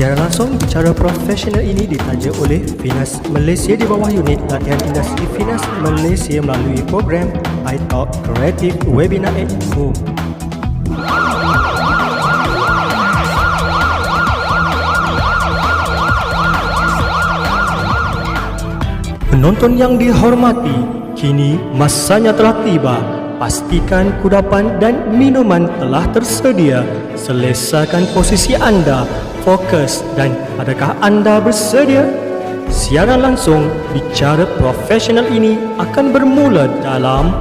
Siaran langsung secara profesional ini ditaja oleh Finas Malaysia di bawah unit latihan industri Finas Malaysia melalui program iTalk Creative Webinar at Home. Penonton yang dihormati, kini masanya telah tiba. Pastikan kudapan dan minuman telah tersedia. Selesakan posisi anda, fokus, dan adakah anda bersedia? Siaran langsung bicara profesional ini akan bermula dalam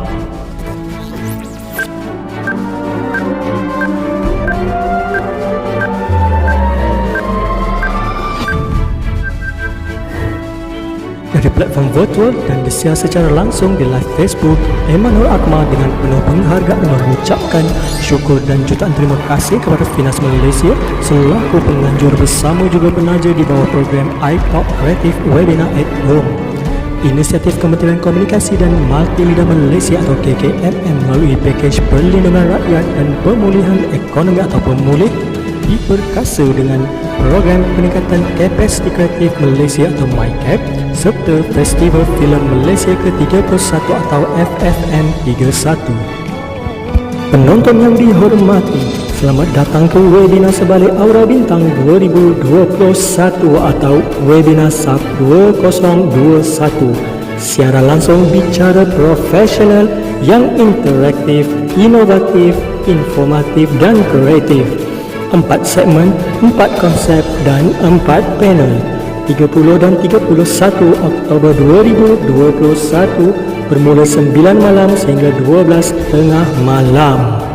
dari platform virtual dan disiar secara langsung di live Facebook. Emmanuel Akmal dengan penuh penghargaan mengucapkan syukur dan jutaan terima kasih kepada Finas Malaysia selaku penganjur bersama juga penaja di bawah program iTalk Creative Webinar at Home. Inisiatif Kementerian Komunikasi dan Multimedia Malaysia atau KKMM melalui pakej perlindungan rakyat dan pemulihan ekonomi atau pemulih diperkasa dengan program peningkatan kapasiti kreatif Malaysia atau MyCap serta Festival Filem Malaysia ke-31 atau FFM31. Penonton yang dihormati, selamat datang ke webinar Sebalik Aura Bintang 2021 atau webinar SAP 2021. Siaran langsung bicara profesional yang interaktif, inovatif, informatif dan kreatif. 4 segmen, 4 konsep dan 4 panel. 30 dan 31 Oktober 2021 bermula 9 malam sehingga 12 tengah malam.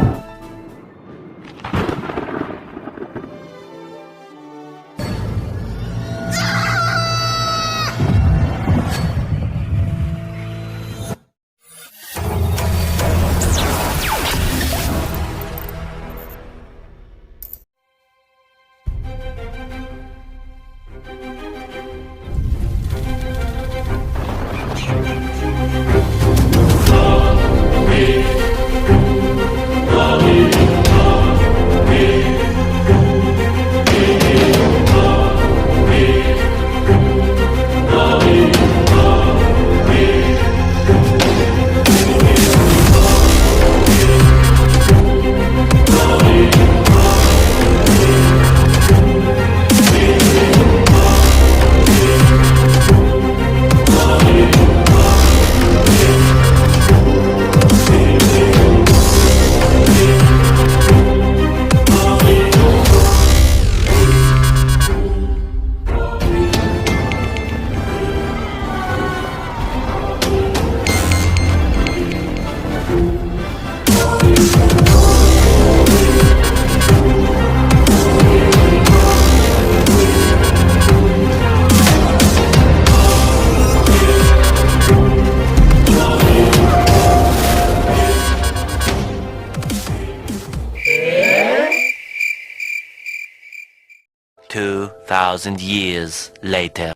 Thousand years later.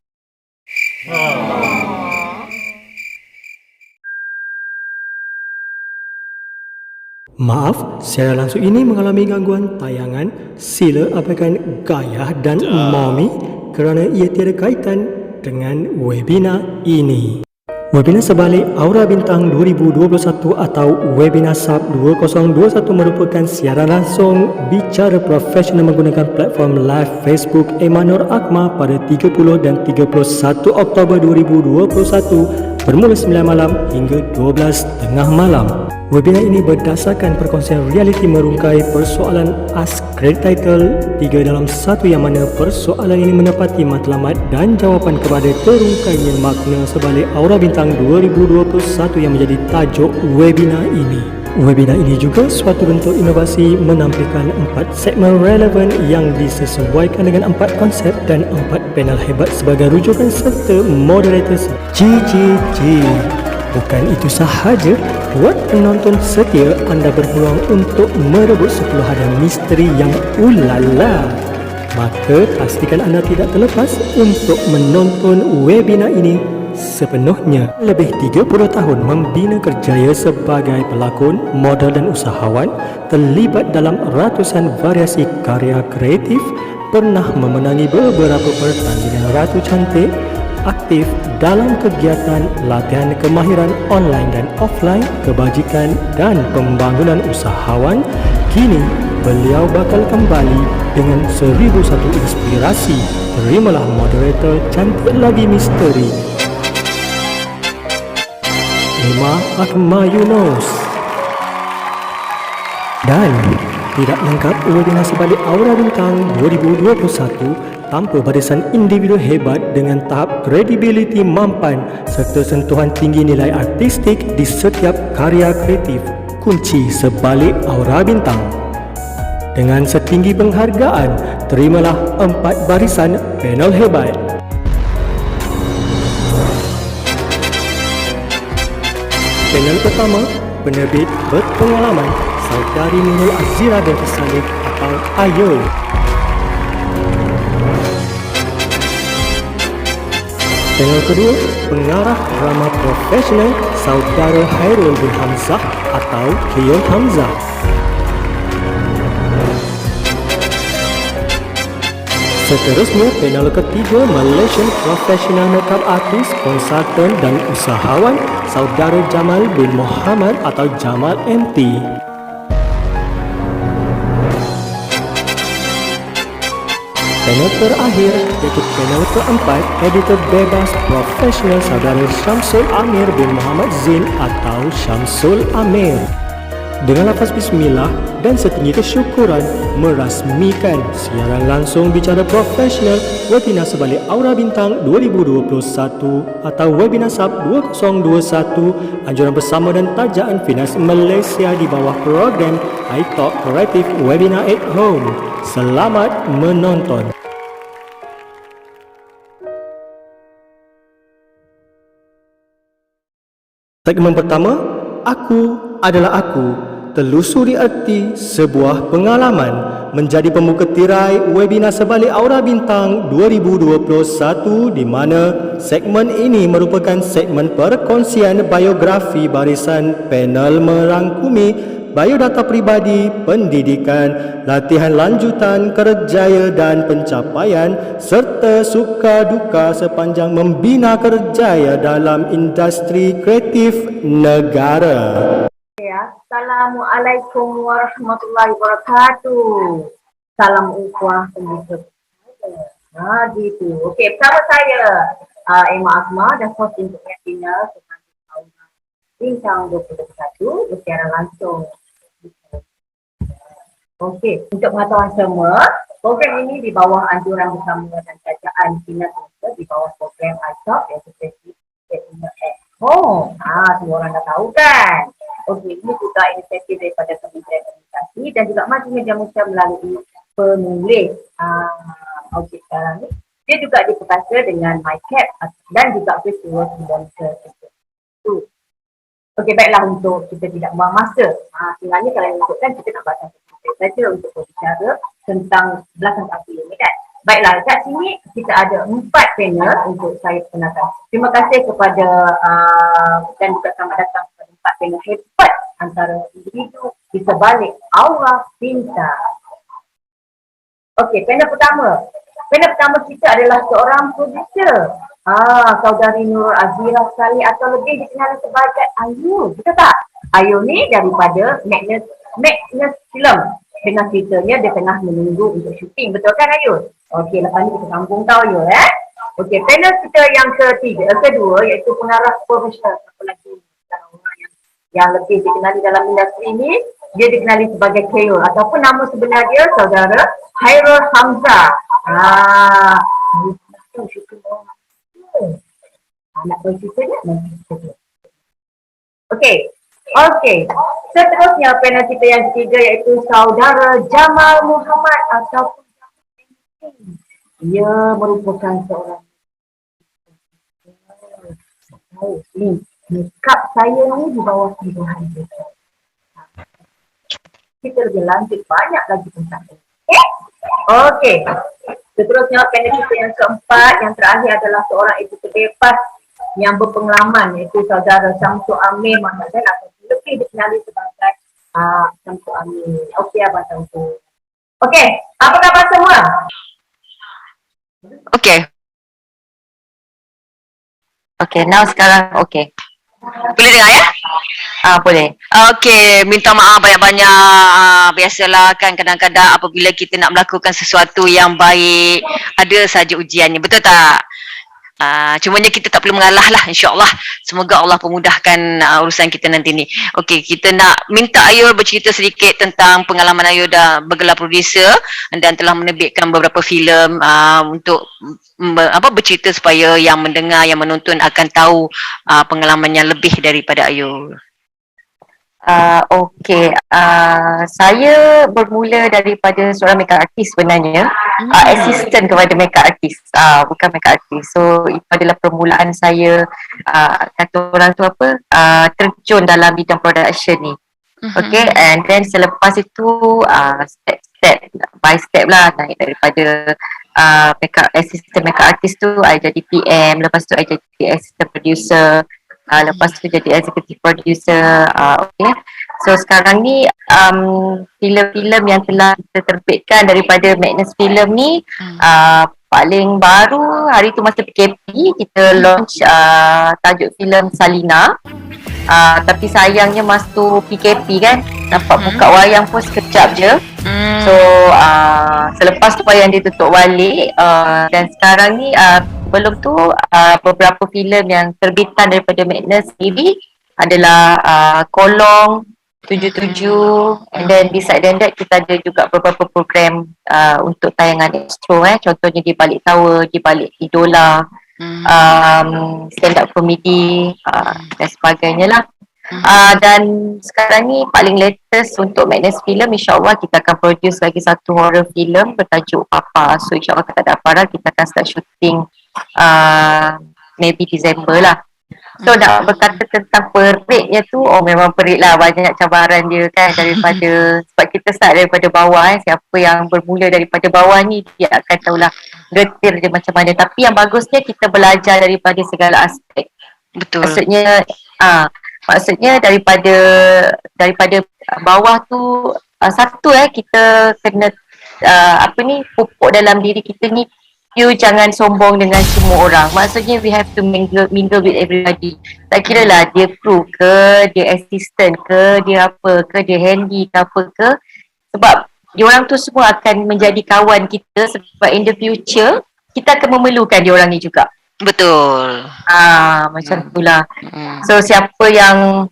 Maaf, siaran langsung ini mengalami gangguan tayangan. Sila abaikan Gayah dan Mommy kerana ia tiada kaitan dengan webinar ini. Webinar Sebalik Aura Bintang 2021 atau webinar SAP 2021 merupakan siaran langsung bicara profesional menggunakan platform live Facebook Emmanuel Akmal pada 30 dan 31 Oktober 2021 bermula 9 malam hingga 12 tengah malam. Webinar ini berdasarkan perkongsian realiti merungkai persoalan Ask Credit Title 3 dalam 1 yang mana persoalan ini menepati matlamat dan jawapan kepada terungkainya makna sebalik Aura Bintang 2021 yang menjadi tajuk webinar ini. Webinar ini juga suatu bentuk inovasi menampilkan 4 segmen relevan yang disesuaikan dengan 4 konsep dan 4 panel hebat sebagai rujukan serta moderator GGG. Bukan itu sahaja, buat penonton setia, anda berpeluang untuk merebut 10 hadiah misteri yang ulala. Maka pastikan anda tidak terlepas untuk menonton webinar ini sepenuhnya. Lebih 30 tahun membina kerjaya sebagai pelakon, model dan usahawan, terlibat dalam ratusan variasi karya kreatif, pernah memenangi beberapa pertandingan Ratu Cantik, aktif dalam kegiatan latihan kemahiran online dan offline, kebajikan dan pembangunan usahawan. Kini beliau bakal kembali dengan 1001 inspirasi. Terimalah moderator cantik lagi misteri, Emma Akma Yunus. Dan tidak lengkap webinar sebalik Aura Bintang 2021 tanpa barisan individu hebat dengan tahap kredibiliti mampan serta sentuhan tinggi nilai artistik di setiap karya kreatif. Kunci sebalik Aura Bintang. Dengan setinggi penghargaan, terimalah 4 barisan panel hebat. Panel pertama, penerbit berpengalaman Saudari Nurul Azira binti Saleh atau Ayo. Panel kedua, pengarah drama profesional Saudara Hairul bin Hamzah atau Kion Hamzah. Seterusnya, panel ketiga, Malaysian Professional Makeup Artist, Konsultan dan Usahawan Saudara Jamal bin Muhammad atau Jamal MT. Panel terakhir iaitu panel keempat, editor bebas profesional Saudara Syamsul Amir bin Muhammad Zin atau Syamsul Amir. Dengan lafaz bismillah dan setinggi kesyukuran, merasmikan siaran langsung bicara profesional webinar sebalik Aura Bintang 2021 atau webinar SAP 2021, anjuran bersama dan tajaan Finas Malaysia di bawah program iTalk Creative Webinar at Home. Selamat menonton. Segmen pertama, Aku adalah Aku. Telusuri arti sebuah pengalaman menjadi pembuka tirai webinar sebalik Aura Bintang 2021, di mana segmen ini merupakan segmen perkongsian biografi barisan panel merangkumi biodata pribadi, pendidikan, latihan lanjutan, kerjaya dan pencapaian serta suka duka sepanjang membina kerjaya dalam industri kreatif negara. Assalamualaikum warahmatullahi wabarakatuh. Salam ukhuwah pemirsa. Gitu. Okey, bersama saya Emma Akma dan host untuk webinar Bintang 2021 bersiaran langsung. Okey, untuk pengetahuan semua, program ini di bawah anjuran bersama dan kerajaan China di bawah program iTalk yang seperti at home. Semua orang dah tahu kan? Okey, ini juga inisiatif daripada Kementerian Komunikasi dan juga Majlis Media Malaysia melalui penulis. Okey, sekarang ni dia juga diperkasa dengan MyCap dan juga virtual sponsor itu. Okey, baiklah, untuk kita tidak buang masa. Sebenarnya kalau ikutkan kita nak baca saja untuk berbicara tentang belakang tampil ini kan. Baiklah, kat sini kita ada 4 panel untuk saya perkenalkan. Terima kasih kepada dan juga selamat datang kepada 4 panel hebat antara individu di sebalik Aura Bintang. Okey, panel pertama. Panel pertama kita adalah seorang producer. Saudari Nurul Azira Saleh atau lebih dikenali sebagai Ayu. Betul tak? Ayu ni daripada Magnus Film. Dengan ceritanya dia tengah menunggu untuk syuting. Betul kan Ayu? Okey, lepas ni kita sambung tau Ayu Okey, panel kita yang kedua iaitu pengarah profesional. Apa lagi yang lebih dikenali dalam industri ini, dia dikenali sebagai Khairul ataupun nama sebenar dia Saudara Hairul Hamzah. Nak bercerita dia? Okey. Seterusnya panel kita yang ketiga iaitu Saudara Jamal Muhammad ataupun ia merupakan seorang makeup saya ni di bawah 300 juta. Kita lebih lanjut banyak lagi tentang ini. Okey. Seterusnya panel kita yang keempat, yang terakhir adalah seorang editor bebas yang berpengalaman iaitu Saudara Syamsul Amir Muhammad Zain atau lebih dikenali sebagai Syamsul Amir. Okey, Abang Syamsul. Okey, apa khabar semua? Okay. Okay, now sekarang okay. Boleh dengar ya? Boleh. Okey, minta maaf banyak-banyak. Biasalah kan kadang-kadang apabila kita nak melakukan sesuatu yang baik, ada saja ujiannya. Betul tak? Cumanya kita tak perlu mengalah lah, insyaAllah. Semoga Allah pemudahkan urusan kita nanti ni. Okey, kita nak minta Ayul bercerita sedikit tentang pengalaman Ayul dah bergelar producer dan telah menerbitkan beberapa filem untuk bercerita supaya yang mendengar, yang menonton akan tahu pengalamannya lebih daripada Ayul. Okey, saya bermula daripada seorang makeup artist sebenarnya, assistant kepada makeup artist, bukan makeup artist. So itu adalah permulaan saya, kata orang tu apa, terjun dalam bidang production ni. Okay, and then selepas itu step by step lah, naik daripada assistant makeup artist tu, I jadi PM, lepas tu I jadi assistant producer, lepas tu jadi executive producer. Okay, so sekarang ni filem-filem yang telah kita terbitkan daripada Magnus Film ni, paling baru hari tu masa PKP kita launch tajuk filem Salina. Tapi sayangnya masa tu PKP kan, nampak buka wayang pun sekejap je. So selepas tu wayang dia tutup balik, dan sekarang ni sebelum tu beberapa filem yang terbitan daripada Magnus TV adalah Kolong 77, and then beside that kita ada juga beberapa program untuk tayangan Astro, contohnya di Balik Tower, di Balik Idola, stand up comedy dan sebagainya lah. Dan sekarang ni paling latest untuk Magnus Film, insyaAllah kita akan produce lagi satu horror film bertajuk Papa. So insyaAllah tak ada apa-apa, kita akan start shooting maybe December lah. So nak berkata tentang peritnya tu, memang perit lah, banyak cabaran dia kan, daripada sebab kita start daripada bawah. Siapa yang bermula daripada bawah ni dia akan tahulah getir dia macam mana. Tapi yang bagusnya kita belajar daripada segala aspek. Betul. Maksudnya daripada bawah tu, satu kita kena pupuk dalam diri kita ni, you jangan sombong dengan semua orang. Maksudnya we have to mingle with everybody. Tak kira lah dia kru ke, dia assistant ke, dia apa ke, dia handy ke apa ke. Sebab diorang tu semua akan menjadi kawan kita, sebab in the future kita akan memerlukan diorang ni juga. Betul. Macam itulah. So siapa yang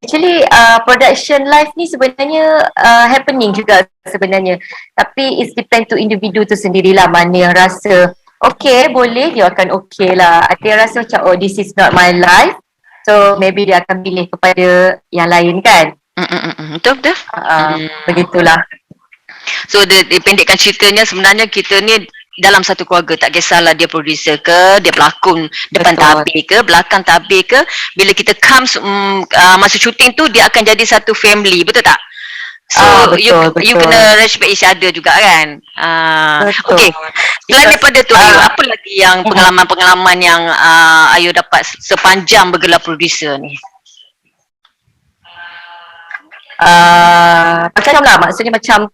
actually production live ni sebenarnya happening juga sebenarnya. Tapi it depend to individu tu sendirilah, mana yang rasa okay boleh, dia akan okay lah. Ada yang rasa macam this is not my life, so maybe dia akan pilih kepada yang lain kan. Betul. Begitulah. So dipendekkan ceritanya, sebenarnya kita ni dalam satu keluarga, tak kisahlah dia producer ke, dia pelakon depan tabir ke, belakang tabir ke, bila kita comes masa syuting tu dia akan jadi satu family, betul tak? So betul. You kena respect each other juga kan. Okay, selain daripada tu Ayu, apa lagi yang pengalaman-pengalaman yang Ayu dapat sepanjang bergelar producer ni? Macam lah, maksudnya macam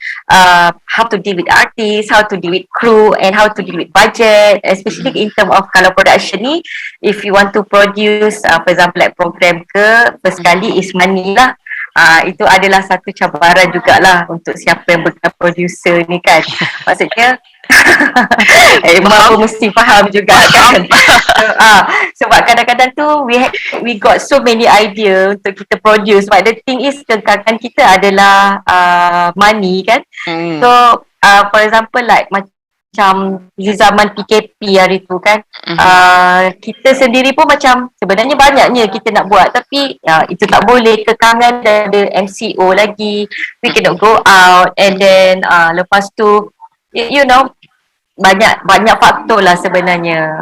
how to deal with artists, how to deal with crew, and how to deal with budget, especially in term of kalau production ni, if you want to produce for example like program ke, first kali is money lah. Itu adalah satu cabaran jugalah untuk siapa yang bergelar producer ni kan. Maksudnya Mak pun mesti faham juga kan. Sebab kadang-kadang tu we got so many idea untuk kita produce, but the thing is kegagalan kita adalah money kan. So for example like macam di zaman PKP hari tu kan, kita sendiri pun macam sebenarnya banyaknya kita nak buat, tapi itu tak boleh, kekangan dari MCO lagi, we cannot go out, and then lepas tu you know banyak faktor lah sebenarnya.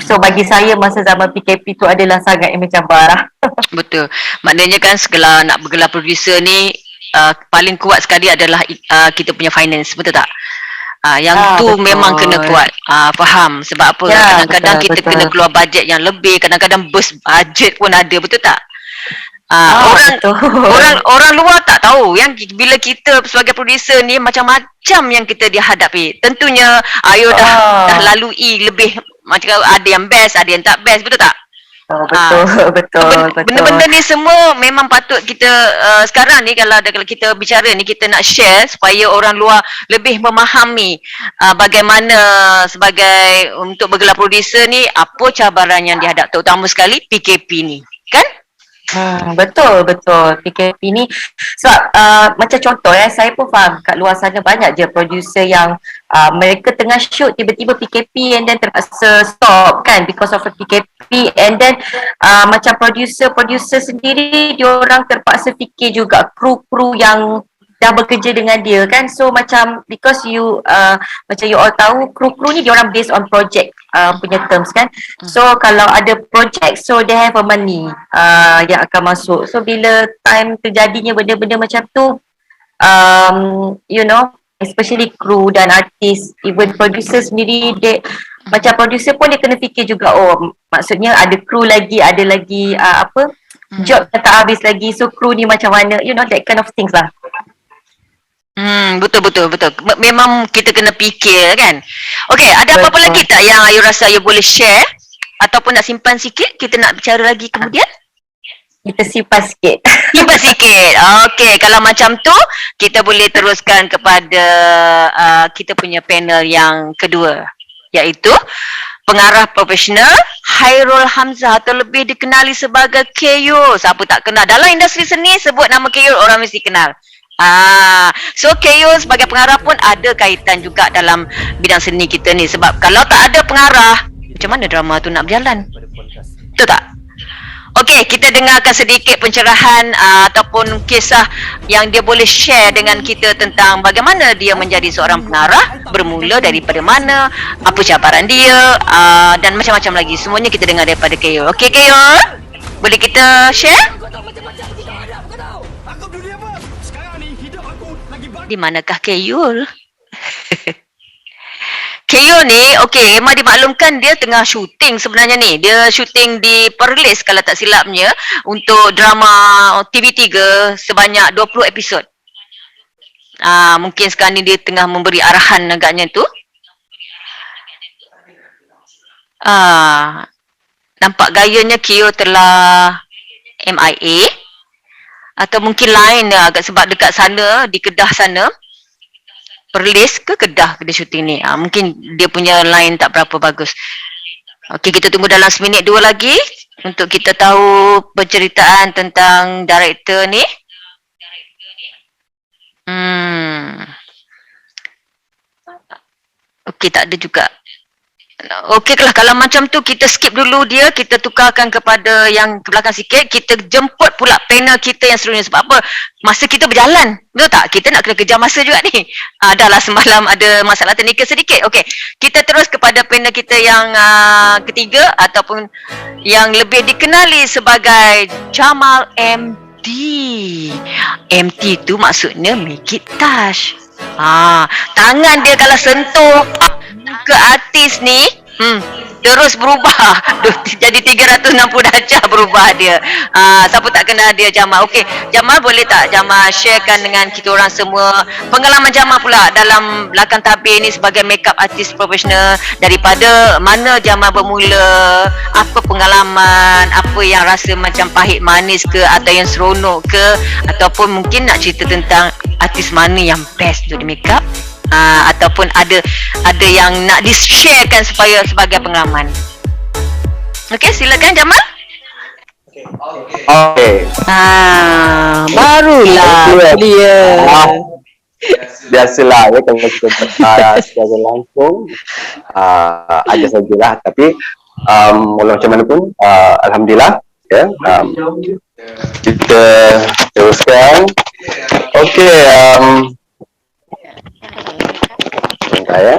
So bagi saya masa zaman PKP tu adalah sangat mencabar. Betul. Maknanya kan segala nak bergelar producer ni paling kuat sekali adalah kita punya finance, betul tak? Yang tu betul. Memang kena kuat. Faham sebab apa? Kadang-kadang betul, kita kena keluar bajet yang lebih, kadang-kadang burst budget pun ada, betul tak? Orang betul. orang luar tak tahu yang bila kita sebagai producer ni macam-macam yang kita dihadapi. Tentunya Ayu dah lalui lebih macam ada yang best, ada yang tak best, betul tak? Betul. Benda-benda ni semua memang patut kita sekarang ni kalau kita bicara ni kita nak share supaya orang luar lebih memahami bagaimana sebagai untuk bergelar producer ni apa cabaran yang dihadap terutama sekali PKP ni, kan? Betul. PKP ni sebab macam contoh saya pun faham kat luar sana banyak je producer yang mereka tengah shoot tiba-tiba PKP and then terpaksa stop kan because of the PKP and then macam producer sendiri diorang terpaksa fikir juga kru-kru yang dah bekerja dengan dia kan, so macam because you macam you all tahu kru-kru ni diorang based on project punya terms kan, so kalau ada project so they have a money yang akan masuk, so bila time terjadinya benda-benda macam tu you know especially kru dan artis, even producer sendiri dia macam producer pun dia kena fikir juga, oh maksudnya ada kru lagi, ada lagi job yang tak habis lagi, so kru ni macam mana, you know that kind of things lah. Betul. Memang kita kena fikir kan. Okey, ada apa-apa lagi tak yang Ayu rasa Ayu boleh share ataupun nak simpan sikit, kita nak bicara lagi kemudian? Kita simpan sikit. Okey, kalau macam tu kita boleh teruskan kepada kita punya panel yang kedua, iaitu pengarah profesional Khairul Hamzah atau lebih dikenali sebagai Keyul. Siapa tak kenal dalam industri seni, sebut nama Keyul orang mesti kenal. So Keyul sebagai pengarah pun ada kaitan juga dalam bidang seni kita ni, sebab kalau tak ada pengarah macam mana drama tu nak berjalan, betul tak? Okey, kita dengarkan sedikit pencerahan ataupun kisah yang dia boleh share dengan kita tentang bagaimana dia menjadi seorang pengarah, bermula daripada mana, apa cabaran dia dan macam-macam lagi. Semuanya kita dengar daripada Keyul. Okey Keyul, boleh kita share? Di manakah Keyul? Keyul ni, okey, memang dimaklumkan dia tengah syuting sebenarnya ni. Dia syuting di Perlis kalau tak silapnya untuk drama TV3 sebanyak 20 episod. Mungkin sekarang ni dia tengah memberi arahan agaknya tu. Nampak gayanya Keyul telah MIA. Atau mungkin lain agak sebab dekat sana, di Kedah sana. Perlis ke Kedah dia syuting ni. Mungkin dia punya line tak berapa bagus. Okey, kita tunggu dalam seminit dua lagi untuk kita tahu penceritaan tentang director ni. Okey, tak ada juga. Okey lah, kalau macam tu kita skip dulu dia, kita tukarkan kepada yang ke belakang sikit, kita jemput pula panel kita yang seterusnya. Sebab apa? Masa kita berjalan, betul tak? Kita nak kena kejar masa juga ni. Dah lah semalam ada masalah teknikal sedikit. Okey, kita terus kepada panel kita yang ketiga ataupun yang lebih dikenali sebagai Jamal MT. MT tu maksudnya make it touch. Tangan dia kalau sentuh ke artis ni terus berubah. Jadi 360 darjah berubah dia. Siapa tak kenal dia Jamal. Okey, Jamal boleh tak Jamal sharekan dengan kita orang semua pengalaman Jamal pula dalam belakang tabir ni sebagai makeup artist profesional, daripada mana Jamal bermula, apa pengalaman, apa yang rasa macam pahit manis ke atau yang seronok ke, ataupun mungkin nak cerita tentang artis mana yang best untuk di makeup. Ataupun ada yang nak di-sharekan supaya sebagai pengalaman. Okey, silakan Jamal. Okey. Barulah dia. Biasalah ya kalau kita secara langsung ada sajalah, tapi walau macam mana pun alhamdulillah ya, kita teruskan. Okey, ya.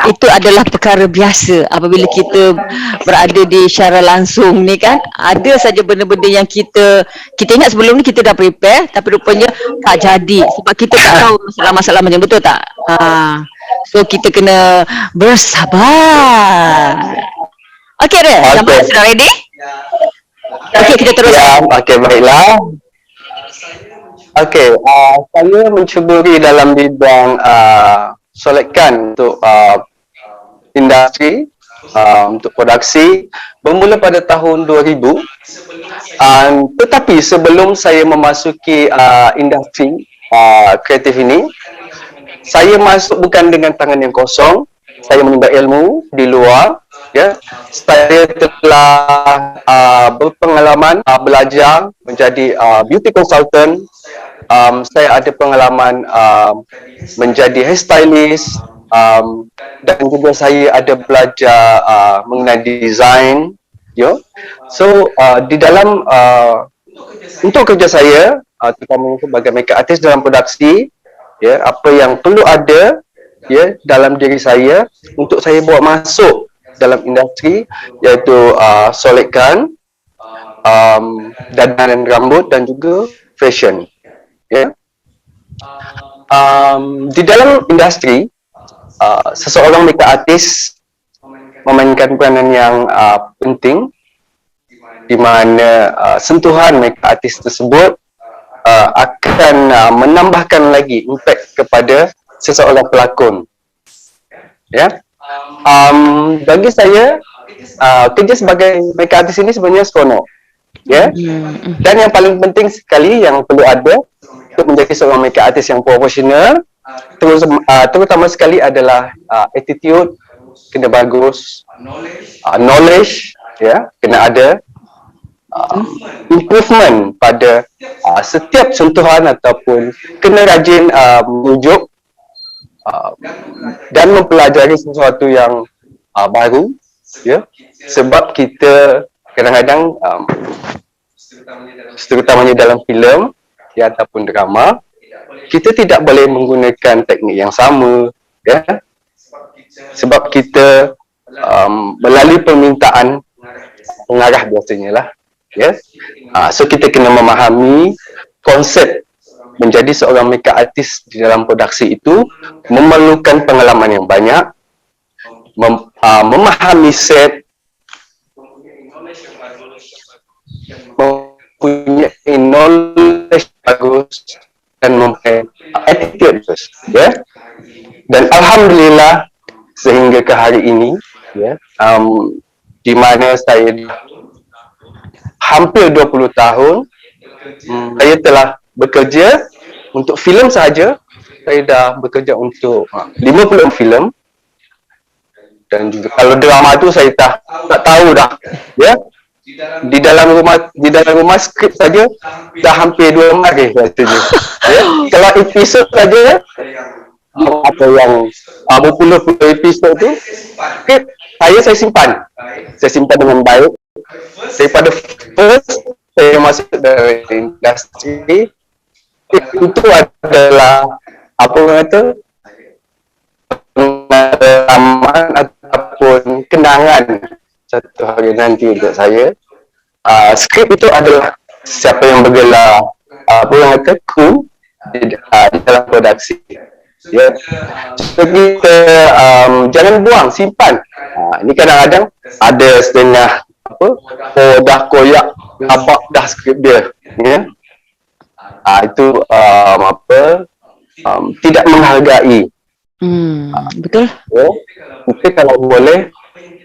Itu adalah perkara biasa apabila kita berada di secara langsung ni kan. Ada saja benda-benda yang kita ingat sebelum ni kita dah prepare tapi rupanya tak jadi sebab kita tak tahu masalah-masalah macam, betul tak? So kita kena bersabar. Okey dah, sampai sudah ready? Okey, kita terus. Ya, okey, baiklah. Okey, saya mencuburi dalam bidang solatkan untuk industri, untuk produksi bermula pada tahun 2000. Tetapi sebelum saya memasuki industri kreatif ini, saya masuk bukan dengan tangan yang kosong. Saya menimba ilmu di luar. Ya, saya telah berpengalaman belajar menjadi beauty consultant. Saya ada pengalaman menjadi hairstylist, dan juga saya ada belajar mengenai design. Ya, so di dalam untuk kerja saya, terutama sebagai makeup artist dalam produksi, ya, apa yang perlu ada ya dalam diri saya untuk saya bawa masuk dalam industri, iaitu solatkan, dandanan rambut dan juga fashion. Ya. Di dalam industri, seseorang makeup artist memainkan peranan yang penting, di mana sentuhan makeup artist tersebut akan menambahkan lagi impact kepada seseorang pelakon. Ya. Bagi saya, kerja sebagai makeup artist ini sebenarnya seronok. Ya. Dan yang paling penting sekali yang perlu ada untuk menjadi seorang makeup artist yang profesional, terutama sekali adalah attitude kena bagus, knowledge ya kena ada, improvement pada setiap sentuhan ataupun kena rajin merujuk dan mempelajari sesuatu yang baru, ya, sebab kita kadang-kadang terutamanya dalam filem ya ataupun drama, kita tidak boleh menggunakan teknik yang sama, ya, sebab kita melalui permintaan pengarah biasanya lah, ya. So kita kena memahami konsep menjadi seorang makeup artist di dalam produksi itu memerlukan pengalaman yang banyak, memahami set, mempunyai knowledge bagus dan mempunyai attitude bagus, ya. Dan alhamdulillah sehingga ke hari ini, ya, di mana saya hampir 20 tahun saya telah bekerja untuk filem sahaja. Saya dah bekerja untuk 50 filem, dan juga kalau drama tu saya tak tahu dah, ya. Di dalam rumah skrip saja dah hampir 2 hari rasanya. Ya. Kalau episod saja apa yang berpuluh-puluh episod tu, skrip saya simpan dengan baik. Daripada first saya masuk dari industri, itu adalah apa orang kata pengalaman ataupun kenangan satu hari nanti untuk saya. Skrip itu adalah siapa yang bergelar apa orang kata kru di dalam produksi, ya. So kita jangan buang, simpan. Ini kadang-kadang ada setengah dah koyak abak dah skrip dia, ya. Itu tidak menghargai. Betul. Ya. Kita kalau boleh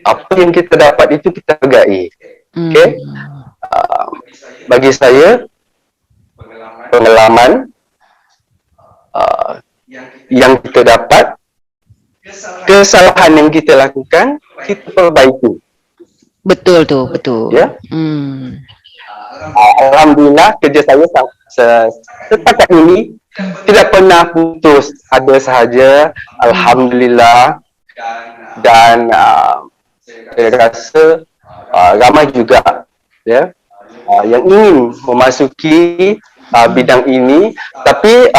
apa yang kita dapat itu kita hargai. Okey. Bagi saya pengalaman yang kita dapat, kesalahan yang kita lakukan kita perbaiki. Betul tu, betul. Ya. Alhamdulillah kerja saya setakat ini tidak pernah putus, ada sahaja. Alhamdulillah. Dan saya rasa ramai juga, ya, yang ingin memasuki bidang ini, tapi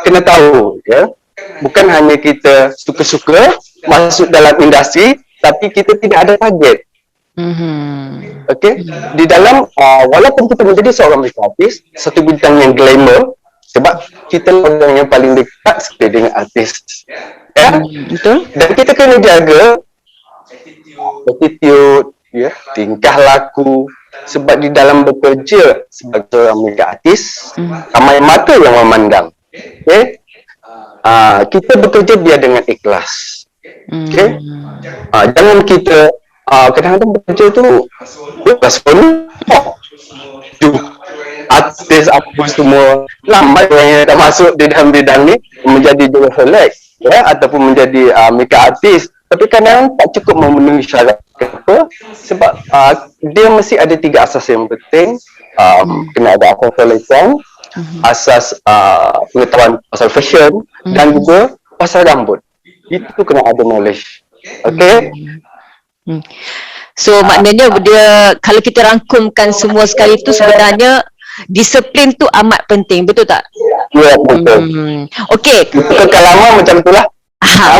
kena tahu, ya, bukan hanya kita suka-suka, masuk dalam industri tapi kita tidak ada target. Okey, di dalam walaupun kita menjadi seorang makeup artist, satu bidang yang glamour sebab kita orang yang paling dekat sekali dengan artis. Ya. Betul. Dan kita kena jaga attitude, ya, tingkah laku sebab di dalam bekerja sebagai seorang makeup artist, ramai mata yang memandang. Okey. Kita bekerja biar dengan ikhlas. Okey. Jangan kita kadang-kadang bekerja tu ikhlas pun artis apa semua lambat orang yang dah masuk di dalam bidang ni menjadi jual select, ya, ataupun menjadi makeup artist, tapi kadang tak cukup memenuhi syarat. Kenapa? Sebab dia mesti ada 3 asas yang penting. Kena ada asas selection, asas pengetahuan pasal fashion, dan juga pasal rambut. Itu kena ada knowledge. Okay? So maknanya dia, kalau kita rangkumkan semua sekali tu, sebenarnya disiplin tu amat penting, betul tak? Ya, betul. Okey. Kekalaman macam itulah.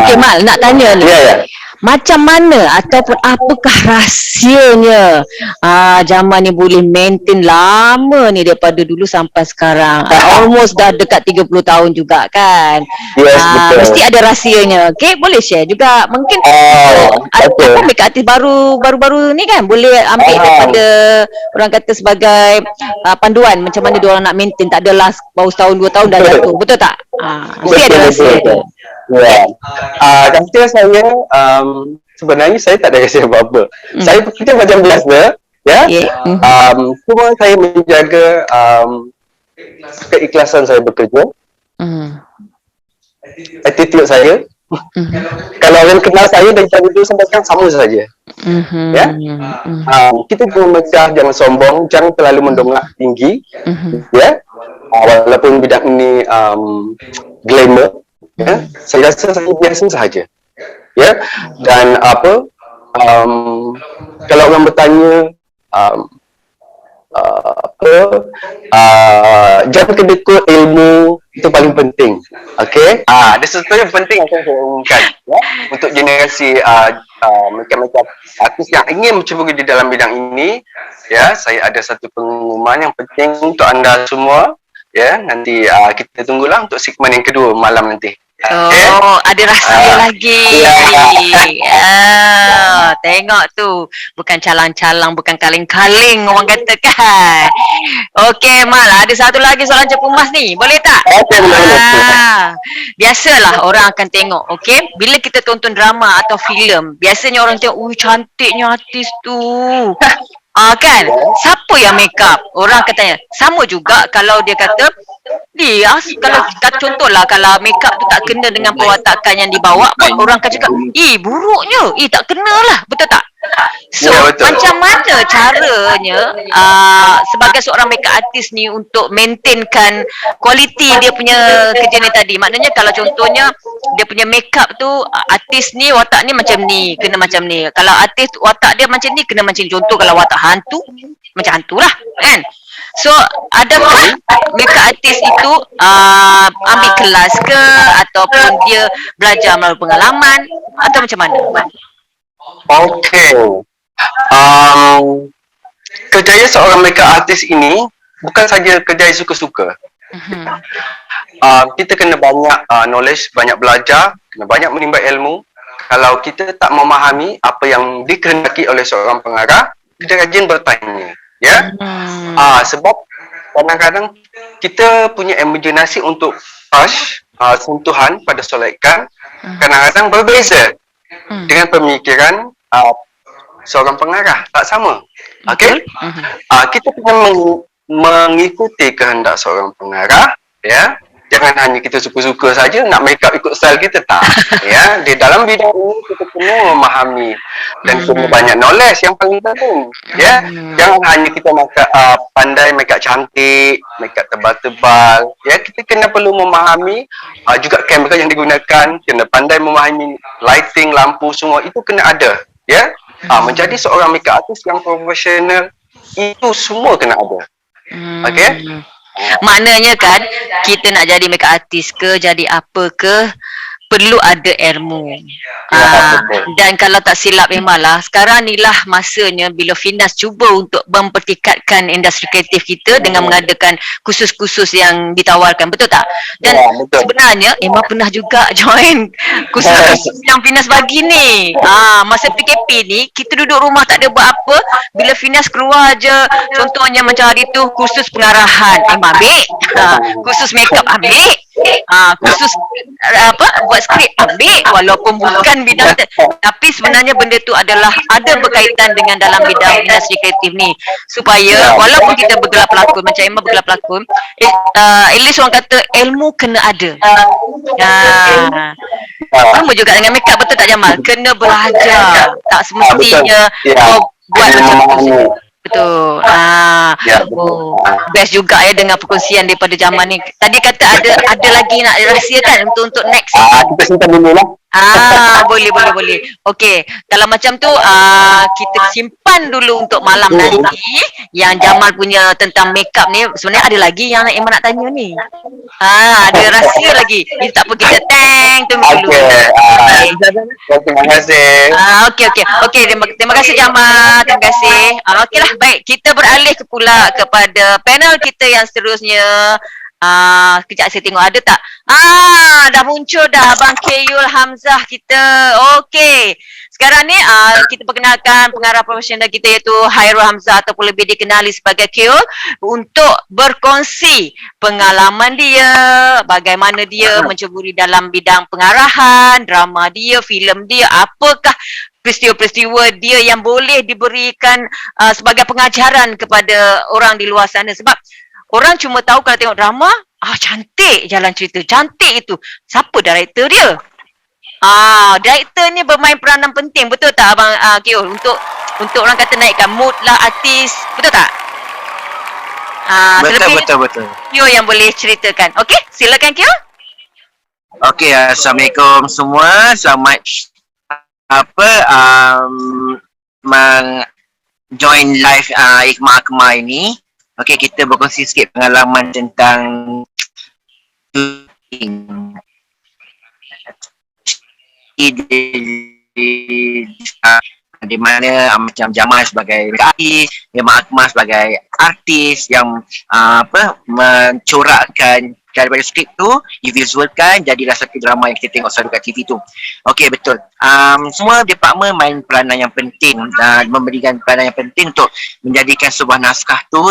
Okey Mal, nak tanya ni. Ya. Macam mana ataupun apakah rahsianya zaman ni boleh maintain lama ni daripada dulu sampai sekarang? Almost dah dekat 30 tahun juga kan? Yes, betul. Mesti ada rahsianya. Okey, boleh share juga. Mungkin betul. apa makeup artist baru-baru ni kan boleh ambil daripada orang kata sebagai panduan macam mana diorang nak maintain, tak adalah baru setahun 2 tahun dah jatuh. Betul tak? Mesti ada rahsia dia. Ya. Rahsia saya sebenarnya saya tak ada rahsia apa-apa. Saya bekerja macam biasa, ya. Cuma saya menjaga keikhlasan saya bekerja. Attitude saya. Kalau orang kenal saya dari dulu sampai sekarang sama saja. Ya. Kita jangan megah, jangan sombong, jangan terlalu mendongak tinggi. Ya. Walaupun bidang ini glamour, ya, saya rasa saya biasa sahaja. Ya. Dan kalau orang bertanya jangan kedekut ilmu, itu paling penting. Okey. Ada sesuatu yang penting yang saya umumkan, ya, untuk generasi makeup artis yang ingin mencuba di dalam bidang ini. Ya, saya ada satu pengumuman yang penting untuk anda semua. Ya, nanti kita tunggulah untuk segmen yang kedua malam nanti. Ada rahsia lagi. Tengok tu, bukan calang-calang, bukan kaling-kaling orang kata kan. Okey Mal, ada satu lagi soalan Cepu Mas ni, boleh tak? Biasalah orang akan tengok, okey, bila kita tonton drama atau filem, biasanya orang tengok, cantiknya artis tu. Kan, siapa yang make up? Orang katanya sama juga kalau dia kata dia, kalau contohlah kalau make up tu tak kena dengan perwatakan yang dibawa, orang akan cakap, buruknya, tak kenalah, betul tak? So, macam mana caranya sebagai seorang makeup artist ni untuk maintainkan kualiti dia punya kerja ni tadi? Maknanya kalau contohnya dia punya makeup tu, artis ni watak ni macam ni, kena macam ni. Kalau artis watak dia macam ni, kena macam ni. Contoh kalau watak hantu, macam hantu lah kan? So, adakah makeup artist itu ambil kelas ke, ataupun dia belajar melalui pengalaman, atau macam mana? Okey. Kerjaya seorang makeup artist ini bukan saja kerjaya suka-suka. Kita kena banyak knowledge, banyak belajar, kena banyak menimba ilmu. Kalau kita tak memahami apa yang dikehendaki oleh seorang pengarah, kita rajin bertanya, ya. Sebab kadang-kadang kita punya imaginasi untuk touch, sentuhan pada solekan kadang-kadang berbeza dengan pemikiran seorang pengarah, tak sama. Okey. Kita kena mengikuti kehendak seorang pengarah, ya. Jangan hanya kita suka-suka saja nak make up ikut style kita, tak. Ya, di dalam bidang ini kita kena memahami dan kena banyak knowledge yang paling penting. Ya, jangan hanya kita pandai make up cantik, make up tebal-tebal. Ya, kita kena perlu memahami juga kamera yang digunakan, kena pandai memahami lighting, lampu, semua itu kena ada. Ya, menjadi seorang makeup artist yang profesional itu semua kena ada. Okey. Maknanya kan, kita nak jadi makeup artist ke, jadi apa ke, perlu ada ilmu. betul. Dan kalau tak silap memanglah sekarang ni lah masanya bila Finas cuba untuk mempertingkatkan industri kreatif kita dengan mengadakan kursus-kursus yang ditawarkan, betul tak? Dan Ya, betul. sebenarnya Emma pernah juga join kursus-kursus yang Finas bagi ni. Masa PKP ni kita duduk rumah tak ada buat apa, bila Finas keluar je, contohnya macam hari tu kursus pengarahan, Emma ambil. Kursus makeup ambil. Kursus buat skrip ambil, walaupun bukan bidang tapi sebenarnya benda tu adalah ada berkaitan dengan dalam bidang industri kreatif ni, supaya walaupun kita bergelar pelakon macam Emma bergelar pelakon, at least orang kata ilmu kena ada. Sama juga dengan makeup, betul tak Jamal? Kena belajar, tak semestinya Ya. buat Kena macam tu memahami. saja. Betul. Ya, betul. Best juga ya dengan perkongsian daripada Jamal ni. Tadi kata ada lagi nak rahsiakan untuk next. Kita simpan dulu lah. Boleh. Okey, kalau macam tu kita simpan dulu untuk malam nanti yang Jamal punya tentang makeup ni. Sebenarnya ada lagi yang Emma nak tanya ni. Ada rahsia lagi. Ini tak apa, kita tunggu dulu. Terima kasih. Okey, terima kasih Jamal. Terima kasih. Okeylah, baik. Kita beralih pula kepada panel kita yang seterusnya. Kejap saya tengok ada tak? Dah muncul dah Abang Keyul Hamzah kita. Okey. Sekarang ni kita perkenalkan pengarah profesional kita iaitu Hairul Hamzah ataupun lebih dikenali sebagai Keyul untuk berkongsi pengalaman dia, bagaimana dia menceburi dalam bidang pengarahan, drama dia, filem dia, apakah peristiwa-peristiwa dia yang boleh diberikan sebagai pengajaran kepada orang di luar sana. Sebab orang cuma tahu kalau tengok drama, cantik jalan cerita, cantik itu. Siapa director dia? Director ni bermain peranan penting, betul tak Abang Kyo? Untuk orang kata naikkan mood lah artis, betul tak? Betul. Kyo yang boleh ceritakan. Okey, silakan Kyo. Okey, Assalamualaikum semua. Selamat join live Ikhmah Akmal ini. Okey, kita berkongsi sikit pengalaman tentang di mana macam Jamal sebagai artis, Ikhmah Akmal sebagai artis yang mencorakkan daripada skrip tu divisualkan jadilah satu drama yang kita tengok selalu kat TV tu. Okey, betul. Semua departmen main peranan yang penting dan memberikan peranan yang penting untuk menjadikan sebuah naskah tu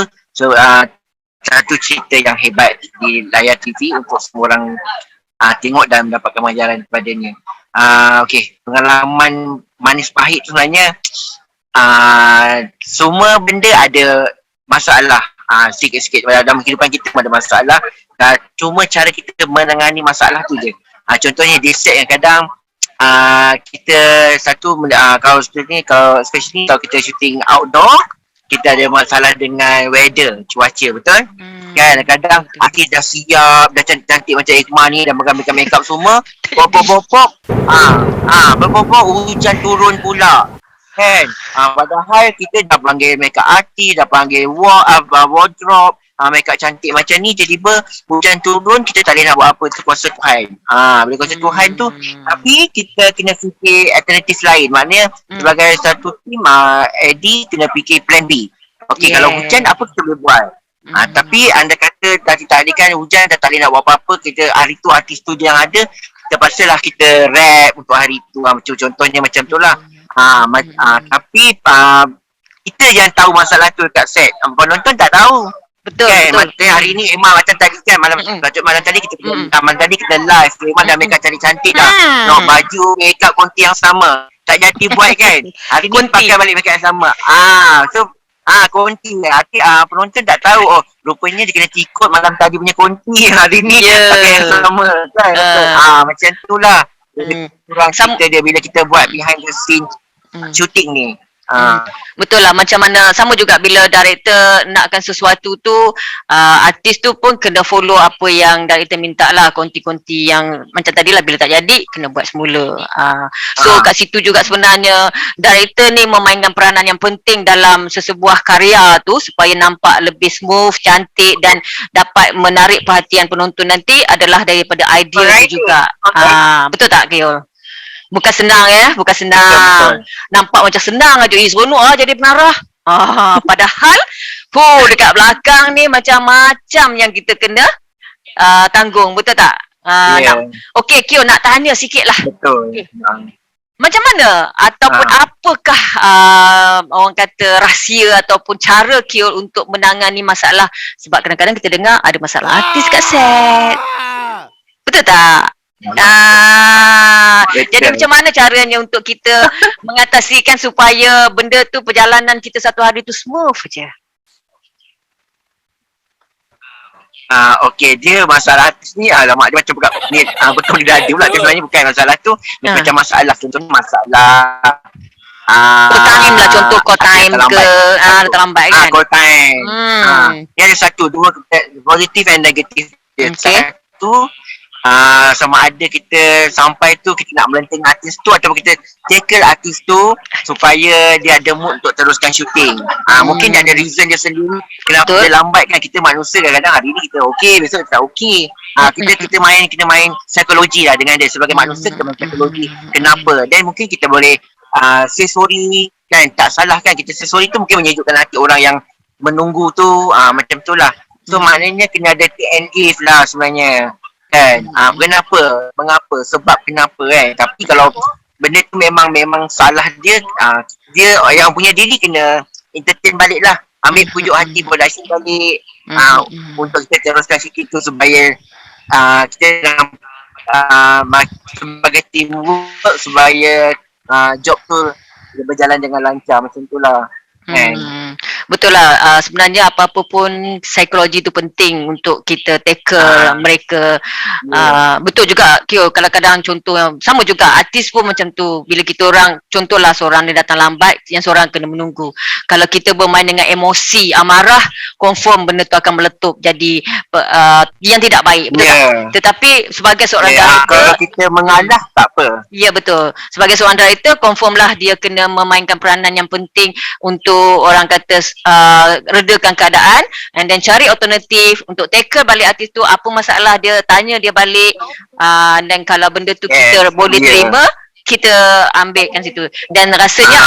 satu cerita yang hebat di layar TV untuk semua orang tengok dan mendapatkan pengajaran daripadanya. Okey, pengalaman manis pahit tu sebenarnya semua benda ada masalah. Sikit-sikit dalam kehidupan kita ada masalah. Cuma cara kita menangani masalah tu je. Contohnya di set yang kadang kita kalau especially kalau kita shooting outdoor, kita ada masalah dengan weather, cuaca, betul? Kan kadang artis dah siap, dah cantik-cantik macam Ikhmah ni, dah megang makeup semua, pop hujan turun pula. Kan? Padahal kita dah panggil makeup artis, dah panggil wardrobe, makeup cantik macam ni, tiba-tiba hujan turun, kita tak boleh nak buat apa, kuasa Tuhan. Bila kuasa Tuhan tu, tapi kita kena fikir alternatif lain. Maknanya sebagai satu tim, Eddie kena fikir plan B. Okey, kalau hujan apa kita boleh buat? Tapi anda kata tadi kan hujan, dah tak boleh nak buat apa-apa, kita hari tu artis tu je yang ada, terpaksalah kita rap untuk hari tu. Contohnya macam tu lah. Tapi kita yang tahu masalah tu dekat set, penonton tak tahu. Betul, kan? betul. Macam hari ni Emma macam tadi kan malam tadi kita malam tadi kita live, Emma dah makeup cantik dah. No, baju makeup konti yang sama. Tak jadi buat kan. Hari ni pakai balik makeup yang sama. Konti hati penonton tak tahu, rupanya dia kena ikut malam tadi punya konti, hari ni pakai yang sama kan. Macam tu lah. Kurang cerita dia bila kita buat behind the scene shooting ni. Betul lah, macam mana sama juga bila director nakkan sesuatu tu, artis tu pun kena follow apa yang director minta lah, konti-konti yang macam tadi lah, bila tak jadi kena buat semula. So kat situ juga sebenarnya director ni memainkan peranan yang penting dalam sesebuah karya tu supaya nampak lebih smooth, cantik dan dapat menarik perhatian penonton nanti adalah daripada idea tu juga. Betul tak Kiol? Bukan senang bukan senang. Betul. Nampak macam senang aja, seronok jadi penarah. Padahal dekat belakang ni macam-macam yang kita kena tanggung, betul tak? Okey, Kyo nak tanya sikit lah. Betul. Okay. Macam mana ataupun apakah orang kata rahsia ataupun cara Kyo untuk menangani masalah, sebab kadang-kadang kita dengar ada masalah artis kat set. Betul tak? Jadi macam mana caranya untuk kita mengatasikan supaya benda tu, perjalanan kita satu hari tu smooth je? Okey, dia masalah artis ni alamak dia macam buka ni betul dia ada pula, dia sebenarnya bukan masalah tu, dia macam masalah, contohnya masalah time lah, contoh call time ke terlambat kan? Call time. Dia ada satu, dua, positif and negatif. Satu, sama ada kita sampai tu kita nak melenting artis tu ataupun kita tackle artis tu supaya dia ada mood untuk teruskan syuting. Mungkin dia ada reason dia sendiri kenapa dia lambat kan. Kita manusia kadang-kadang hari ni kita okey, besok kita tak okey. Kita main psikologi lah dengan dia. Sebagai manusia kita main psikologi kenapa, dan mungkin kita boleh say sorry kan, tak salah kan, kita say sorry tu mungkin menyejukkan hati orang yang menunggu tu, macam tu lah. So maknanya kena ada TNA lah sebenarnya kan. Mengapa, sebab kenapa kan. Tapi kalau benda tu memang salah dia, dia yang punya diri kena entertain balik lah, ambil pujuk hati production balik, untuk kita teruskan sikit tu supaya kita sebagai teamwork supaya job tu berjalan dengan lancar, macam tu lah. Betul lah, sebenarnya apa-apa pun psikologi tu penting untuk kita tackle mereka. Betul juga Kyo, kadang-kadang contoh sama juga artis pun macam tu. Bila kita orang, contohlah seorang dia datang lambat, yang seorang kena menunggu. Kalau kita bermain dengan emosi, amarah, confirm benda tu akan meletup jadi yang tidak baik, betul tak? Tetapi sebagai seorang director, kalau kita mengalah tak apa. Ya betul, sebagai seorang director confirm lah dia kena memainkan peranan yang penting untuk orang kata redakan keadaan, and then cari alternatif untuk tackle balik artis tu. Apa masalah dia, tanya dia balik, dan kalau benda tu kita boleh terima, kita ambilkan situ. Dan rasanya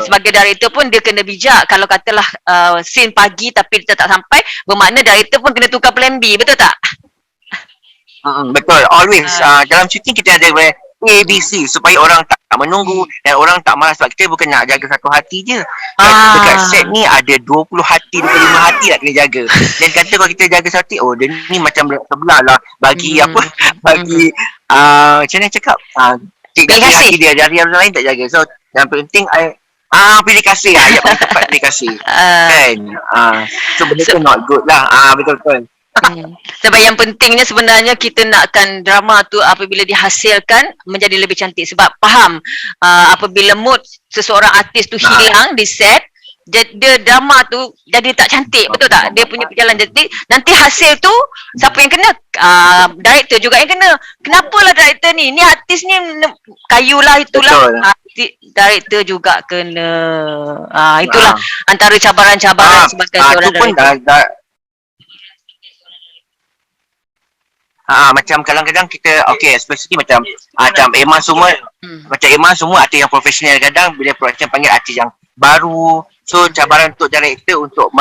sebagai director pun dia kena bijak. Kalau katalah scene pagi tapi dia tak sampai, bermakna director pun kena tukar plan B, betul tak? Betul, always dalam syuting kita ada ABC supaya orang tak menunggu dan orang tak malas, sebab kita bukan nak jaga satu hati je. Dekat set ni ada 20 hati, 25 hati nak kena jaga. Dan kata kalau kita jaga satu, dia ni macam sebelah lah bagi bagi macam mana cakap, jaga hati dia, dari yang lain tak jaga. So yang penting pilih kasih, ayat paling tepat, pilih kasih kan. So benda tu not good lah. Betul-betul. Sebab yang pentingnya sebenarnya kita nakkan drama tu apabila dihasilkan menjadi lebih cantik. Sebab faham, apabila mood seseorang artis tu hilang di set, dia drama tu jadi tak cantik, betul tak? Dia punya perjalanan jadi nanti hasil tu siapa yang kena? Director juga yang kena. Kenapalah director ni artis ni kayulah itulah. Director juga kena. Itulah antara cabaran-cabaran sebagai seorang director. Macam kadang-kadang kita especially macam Emma semua, macam Emma semua artis yang profesional, kadang bila production panggil artis yang baru, so cabaran untuk director untuk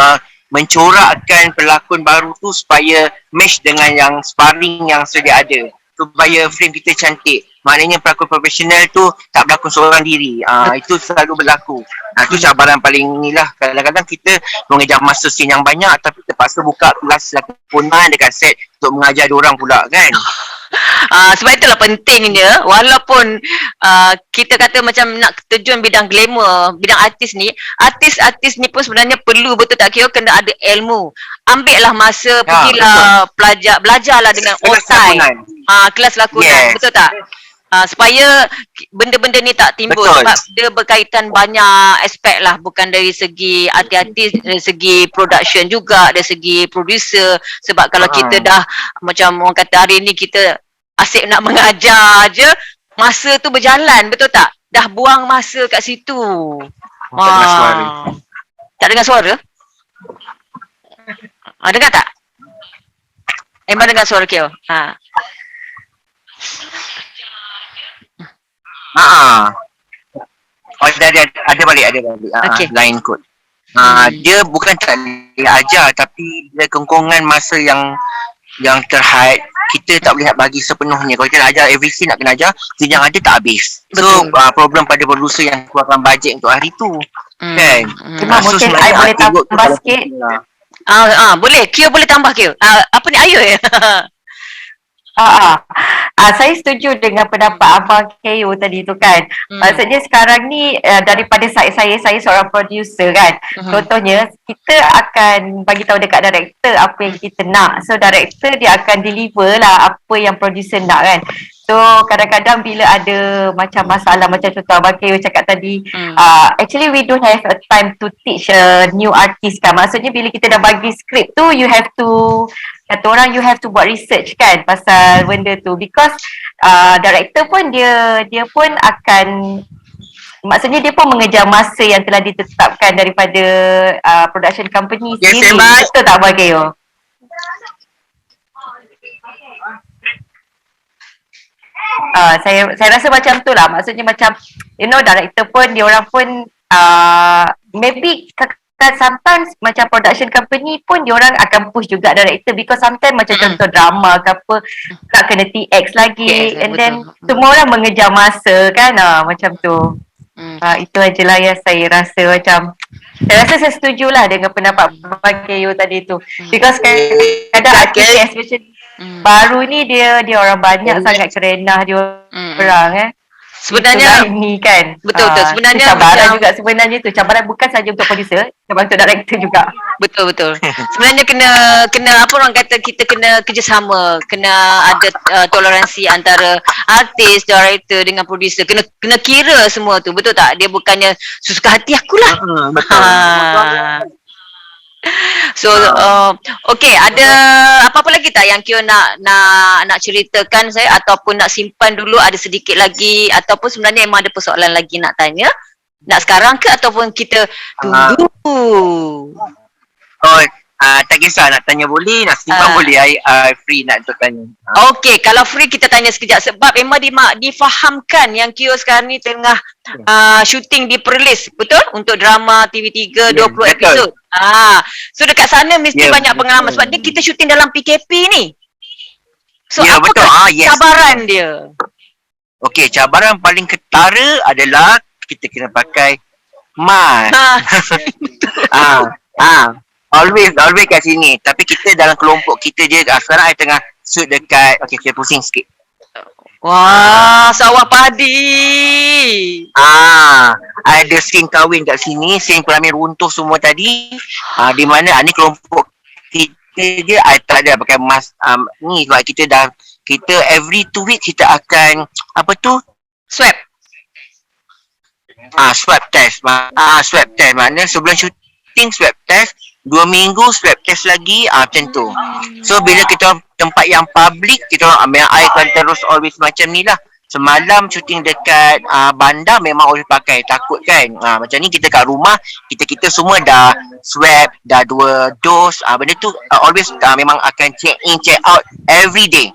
mencorakkan pelakon baru tu supaya match dengan yang sparring yang sedia ada, supaya frame kita cantik. Maknanya pelakon profesional tu tak berlakon seorang diri. Itu selalu berlaku. Itu cabaran paling inilah. Kadang-kadang kita mengejar masa scene yang banyak tapi terpaksa buka kelas lakonan dekat set untuk mengajar diorang pula kan. Sebab itulah pentingnya, walaupun kita kata macam nak terjun bidang glamour, bidang artis ni pun sebenarnya perlu, betul tak Kyo, kena ada ilmu. Ambil lah masa, pergilah belajarlah dengan otai. Kelas lakonan, betul tak? supaya benda-benda ni tak timbul. Betul. Sebab dia berkaitan banyak aspek lah, bukan dari segi artis, dari segi production juga, dari segi producer. Sebab kalau kita dah macam orang kata hari ni kita asyik nak mengajar je, masa tu berjalan, betul tak? Dah buang masa kat situ. dengar suara. Tak dengar suara? Dengar tak? Emma dengar suara Kyo? Oh, ada balik. Okey. Line code. Dia bukan tak boleh ajar, tapi dia kengkongan masa yang terhad, kita tak boleh bagi sepenuhnya. Kalau kita nak ajar every scene nak kena ajar, scene yang ada tak habis. So problem pada producer yang keluarkan bajet untuk hari tu. Kan? Cuma mungkin I boleh tambah sikit. Boleh. Kyo boleh tambah Kyo. Apa ni, Ayu ya? Saya setuju dengan pendapat Abang KO tadi tu kan. Maksudnya sekarang ni daripada saya seorang producer kan. Contohnya kita akan bagi tahu dekat director apa yang kita nak. So director dia akan deliver lah apa yang producer nak kan. So kadang-kadang bila ada macam masalah macam contoh Abang KO cakap tadi, actually we don't have a time to teach a new artist kan. Maksudnya bila kita dah bagi skrip tu, you have to, kata orang, you have to buat research kan pasal benda tu, because director pun dia pun akan, maksudnya dia pun mengejar masa yang telah ditetapkan daripada production company sendiri. Betul tak Abang KO? Saya rasa macam tu lah. Maksudnya macam, you know, director pun, dia orang pun maybe sometimes macam production company pun dia orang akan push juga director, because sometimes macam contoh drama ke apa nak kena TX lagi, and then semua orang mengejar masa kan, macam tu. Itu ajalah yang saya rasa macam, saya rasa saya setuju lah dengan pendapat Abang KO tadi tu, because kadang-kadang artis especially baru ni dia orang banyak sangat kerenah dia orang Sebenarnya ni kan. Betul. Sebenarnya cabaran juga sebenarnya tu. Cabaran bukan saja untuk producer, cabaran untuk director juga. Betul. Sebenarnya kena apa orang kata, kita kena kerjasama, kena ada toleransi antara artis, director dengan producer. Kena kira semua tu, betul tak? Dia bukannya sesuka hati akulah. Betul. So okay, ada apa-apa lagi tak yang Kyo nak ceritakan saya, ataupun nak simpan dulu, ada sedikit lagi, ataupun sebenarnya memang ada persoalan lagi nak tanya? Nak sekarang ke ataupun kita tunggu? Tak kisah, nak tanya boleh, nak simpan boleh. I free nak untuk tanya. Okey, kalau free kita tanya sekejap, sebab memang difahamkan yang Kyo sekarang ni tengah syuting di Perlis, betul? Untuk drama TV3 20 episod. So dekat sana mesti banyak pengalaman, sebab dia kita syuting dalam PKP ni. So betul. cabaran dia? Okey, cabaran paling ketara adalah kita kena pakai mask. Always kat sini. Tapi kita dalam kelompok kita je. Sekarang I tengah shoot dekat, okay, saya pusing sikit. Wah, sawah padi. Ada scene kahwin kat sini, scene pelamin runtuh semua tadi. Di mana ni kelompok kita je, I tak ada pakai mask. Ni sebab kita every 2 weeks kita akan swab test. Swab test maknanya sebelum shooting swab test, 2 minggu swab test lagi, macam tu. So bila kita tempat yang public, kita I akan terus always macam ni lah. Semalam shooting dekat bandar memang always pakai, takut kan. Macam ni kita kat rumah, kita semua dah swab, dah 2 dos. Benda tu always memang akan check in, check out every day.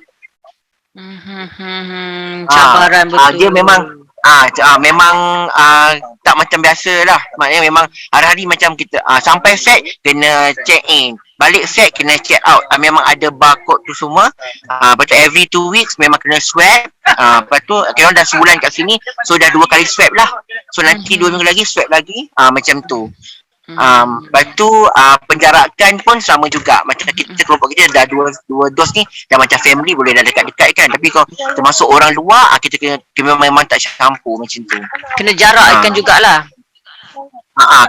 Cabaran betul. Dia memang tak macam biasa lah. Maknanya memang hari-hari macam kita sampai set kena check in, balik set kena check out. Memang ada barcode tu semua. Lepas tu every 2 weeks memang kena swab. Lepas tu kita dah sebulan kat sini, so dah 2 kali swab lah. So nanti 2 minggu lagi swab lagi, macam tu. Lepas tu penjarakan pun sama juga. Macam kita kelompok kita dah dua dos ni, dah macam family, boleh dah dekat-dekat kan. Tapi kalau termasuk orang luar, kita memang tak campur macam tu. Kena jarakkan jugalah.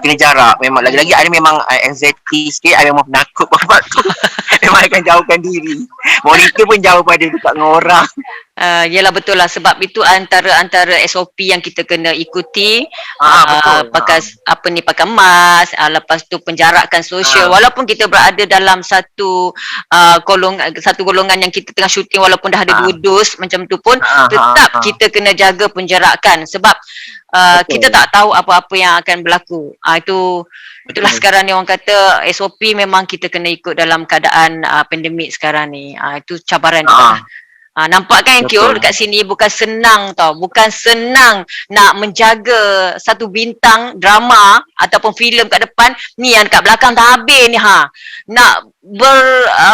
Kena jarak. Memang lagi-lagi ada memang anxiety sikit, ada memang penakut babat tu. Memang akan jauhkan diri. Monitor pun jauh pada dekat dengan orang. Yelah betul lah, sebab itu antara SOP yang kita kena ikuti. Betul. Pakai mask, lepas tu penjarakan sosial. Walaupun kita berada dalam satu golongan yang kita tengah syuting, walaupun dah ada 2 dos macam tu pun, tetap kita kena jaga penjarakan, sebab kita tak tahu apa-apa yang akan berlaku. Itulah sekarang ni orang kata SOP memang kita kena ikut dalam keadaan pandemik sekarang ni. Itu cabaran kita. Nampak kan Kyo dekat sini bukan senang tau. Bukan senang nak menjaga satu bintang drama ataupun filem kat depan. Ni yang dekat belakang tak habis ni Nak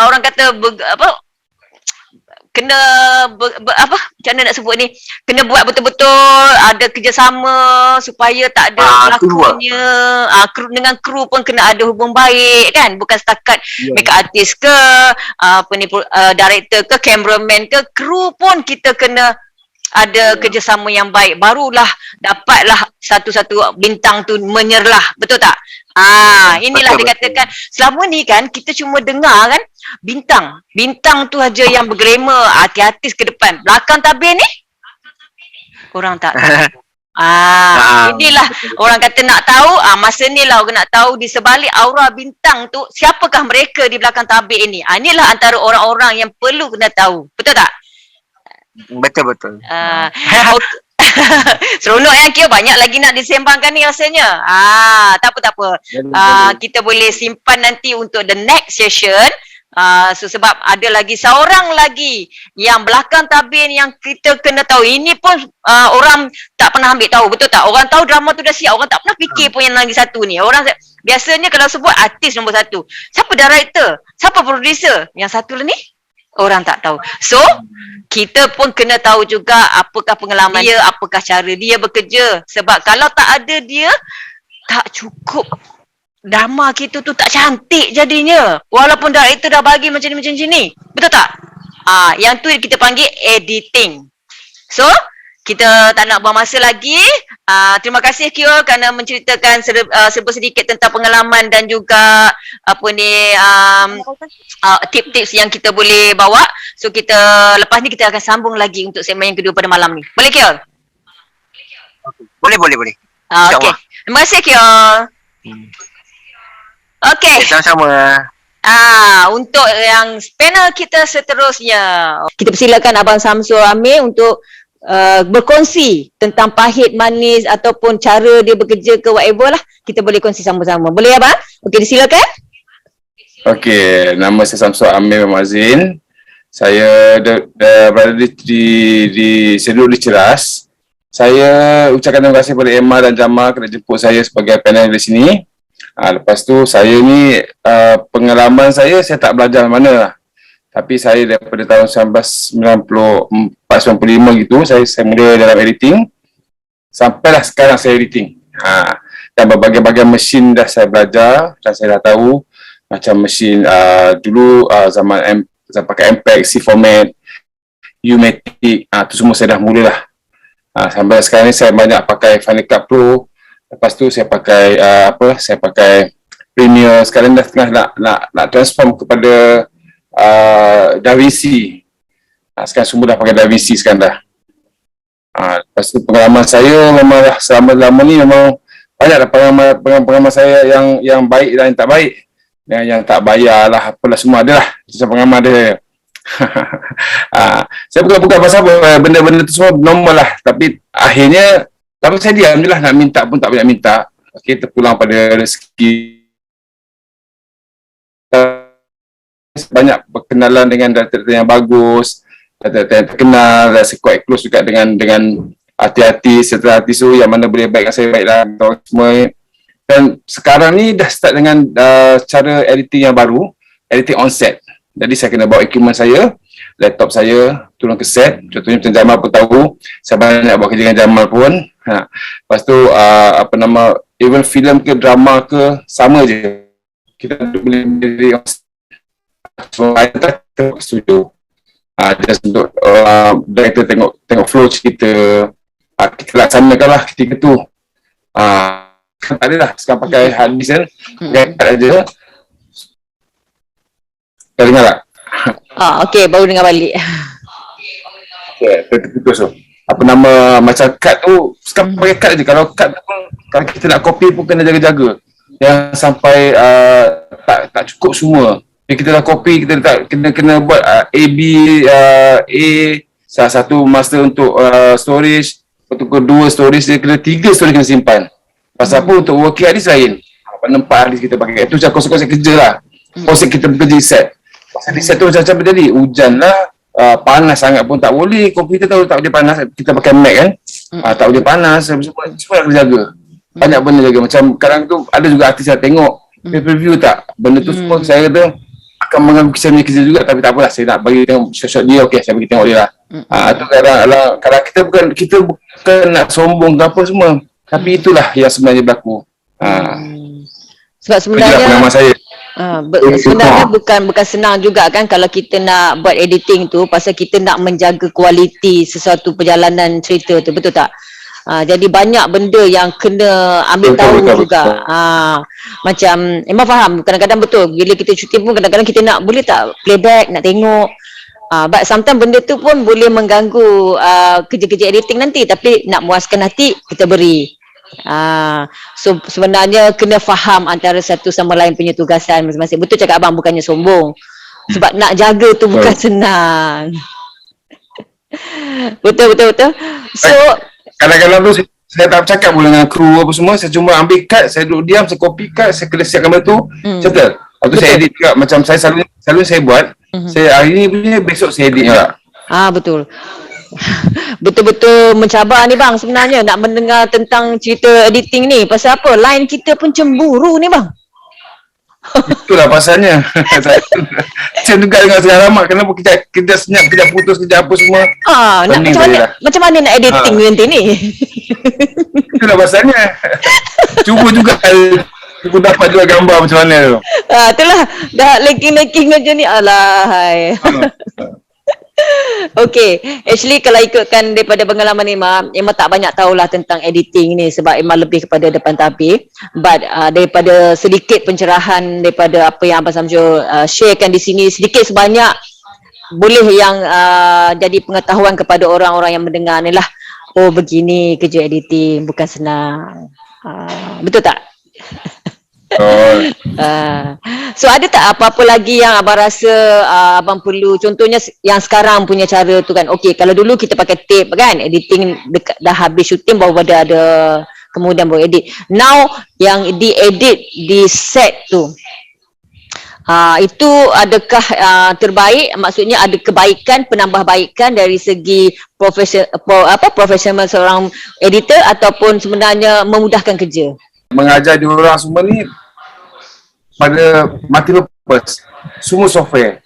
orang kata kena macam mana nak sebut ni, kena buat betul-betul ada kerjasama supaya tak ada berlakunya dengan kru pun kena ada hubung baik kan, bukan setakat makeup artist ke director ke cameraman ke, kru pun kita kena ada kerjasama yang baik, barulah dapatlah satu-satu bintang tu menyerlah, betul tak? Inilah dikatakan selama ni kan kita cuma dengar kan bintang tu aja yang berglamour, artis ke depan, belakang tabir ni orang tak tahu. Inilah orang kata nak tahu, masa ni lah orang nak tahu di sebalik aura bintang tu siapakah mereka di belakang tabir ini. Inilah antara orang-orang yang perlu kena tahu, betul tak? Betul. Seronok yang Kyo, banyak lagi nak disembangkan ni rasanya. Tak apa. Kita boleh simpan nanti untuk the next session. Sebab ada lagi seorang lagi yang belakang tabir yang kita kena tahu. Ini pun orang tak pernah ambil tahu, betul tak? Orang tahu drama tu dah siap, orang tak pernah fikir pun yang lagi satu ni. Orang biasanya kalau sebut artis nombor 1, siapa director, siapa producer, yang satu ni orang tak tahu. So, kita pun kena tahu juga apakah pengalaman dia, apakah cara dia bekerja. Sebab kalau tak ada dia, tak cukup. Drama kita tu tak cantik jadinya. Walaupun director dah bagi macam ni. Betul tak? Yang tu kita panggil editing. So, kita tak nak buang masa lagi. Terima kasih Kyo kerana menceritakan serba sedikit tentang pengalaman dan juga tip-tips yang kita boleh bawa. So lepas ni kita akan sambung lagi untuk segmen yang kedua pada malam ni. Boleh Kyo? Boleh. Okey. Terima kasih Kyo. Okey. Sama-sama. Untuk yang panel kita seterusnya, kita persilakan Abang Samsul Amir untuk berkongsi tentang pahit manis ataupun cara dia bekerja ke whatever lah. Kita boleh kongsi sama-sama. Boleh Abang? Okey, disilakan. Okey, nama saya Samsul Amir Mazin. Saya berada di Sedut di Ceras. Saya ucapkan terima kasih kepada Emma dan Jamal kerana jemput saya sebagai panel di sini. Lepas tu saya ni pengalaman saya tak belajar mana lah. Tapi saya daripada tahun 1994-95 gitu, saya mula dalam editing. Sampailah sekarang saya editing. Dan berbagai-bagai mesin dah saya belajar dan saya dah tahu. Macam mesin dulu zaman pakai MPEG, C-Format, U-Matic, tu semua saya dah mulalah. Sampai sekarang ni saya banyak pakai Final Cut Pro. Lepas tu saya pakai saya pakai Premiere. Sekarang dah tengah nak transform kepada DaVinci. Sekarang semua dah pakai DaVinci sekarang dah. Lepas tu pengalaman saya memang selama-lama ni memang banyak pengalaman saya yang baik dan yang tak baik. Yang tak bayar lah, apalah semua ada lah. Itu pengalaman dia. Saya bukan pasal benda-benda tu semua normal lah. Tapi akhirnya, tapi saya diam je lah, nak minta pun tak banyak minta. Okay, terpulang pada rezeki. Banyak berkenalan dengan director yang bagus, director yang terkenal, dan saya quite close juga dengan artis-artis, setelah artis tu yang mana boleh baik dengan saya baiklah semua. Dan sekarang ni dah start dengan cara editing yang baru, editing on set. Jadi saya kena bawa equipment saya, laptop saya, turun ke set. Contohnya macam Jamal pun tahu, saya banyak buat kerja dengan Jamal pun. Lepas tu even filem ke drama ke sama je. Kita boleh jadi on set. So, kita tengok studio. Just untuk director tengok flow cerita. Kita laksanakan lah ketika tu. Tak ada lah, sekarang pakai hard disk kan, pakai card aja. Dah dengar tak? Okey, baru dengar balik. Okay, terputus tu. Apa nama, macam kad tu, sekarang pakai kad je. Kalau kad tu pun, kalau kita nak copy pun kena jaga-jaga. Yang sampai tak cukup semua. Jadi kita dah copy, kita kena buat A, B, A, salah satu master untuk storage, untuk kedua storage dia kena 3 storage kena simpan. Pasal apa, untuk working hard disk lain. Nampak hard disk kita pakai. Itu macam konsep-konsep kerja lah. Konsep kita bekerja set. Pasal di set tu macam-macam terjadi. Hujan lah, panas sangat pun tak boleh. Komputer tahu tak boleh panas. Kita pakai Mac kan. Tak boleh panas. Semua nak kena jaga. Banyak benda jaga. Macam kadang tu ada juga artis yang tengok pay-per-view tak. Benda tu semua saya kata akan mengganggu kisah kerja juga. Tapi tak apalah. Saya nak bagi tengok shot-shot dia. Okey, saya bagi tengok dia lah. Tu kadang kita bukan nak sombong ke apa semua. Tapi itulah yang sebenarnya berlaku. Sebab Itulah sebenarnya pengalaman saya. sebenarnya bukan senang juga kan kalau kita nak buat editing tu, pasal kita nak menjaga kualiti sesuatu perjalanan cerita tu, betul tak? Jadi banyak benda yang kena ambil tahu juga. Macam memang faham, kadang-kadang betul bila kita syuting pun kadang-kadang kita nak, boleh tak playback, nak tengok. But sometimes benda tu pun boleh mengganggu kerja-kerja editing nanti, tapi nak muaskan hati kita beri. So sebenarnya kena faham antara satu sama lain punya tugasan masing-masing. Betul cakap abang, bukannya sombong. Sebab nak jaga tu bukan senang. Betul. So kadang-kadang tu saya tak bercakap pun dengan kru apa semua. Saya cuma ambil kad, saya duduk diam, saya copy kad, saya kena siapkan benda tu, settle. Lepas tu saya edit juga. Macam saya selalu saya buat, saya hari ni punya, besok saya edit juga. betul. Betul-betul mencabar ni bang sebenarnya nak mendengar tentang cerita editing ni. Pasal apa? Line kita pun cemburu ni bang. Itulah pasalnya. Saya juga dengan segala ramak. Kenapa kita senyap, kita putus, kita apa semua. Nak macam mana nak editing nanti ni? Itulah pasalnya. Cuba juga aku dapat juga gambar macam mana tu. Itulah dah leking-leking macam ni. Alahai. Okay, actually kalau ikutkan daripada pengalaman Emma tak banyak tahulah tentang editing ni sebab Emma lebih kepada depan tabir. But daripada sedikit pencerahan daripada apa yang Abang Samjo sharekan di sini, sedikit sebanyak boleh yang jadi pengetahuan kepada orang-orang yang mendengar ni lah. Oh begini kerja editing, bukan senang. Betul tak? So ada tak apa-apa lagi yang abang rasa abang perlu, contohnya yang sekarang punya cara tu kan, okey kalau dulu kita pakai tape kan, editing dah habis shooting baru ada kemudian baru edit. Now yang diedit di set tu, itu adakah terbaik, maksudnya ada kebaikan, penambahbaikan dari segi profesional seorang editor ataupun sebenarnya memudahkan kerja? Mengajar diorang semua ni pada multiple purpose, semua software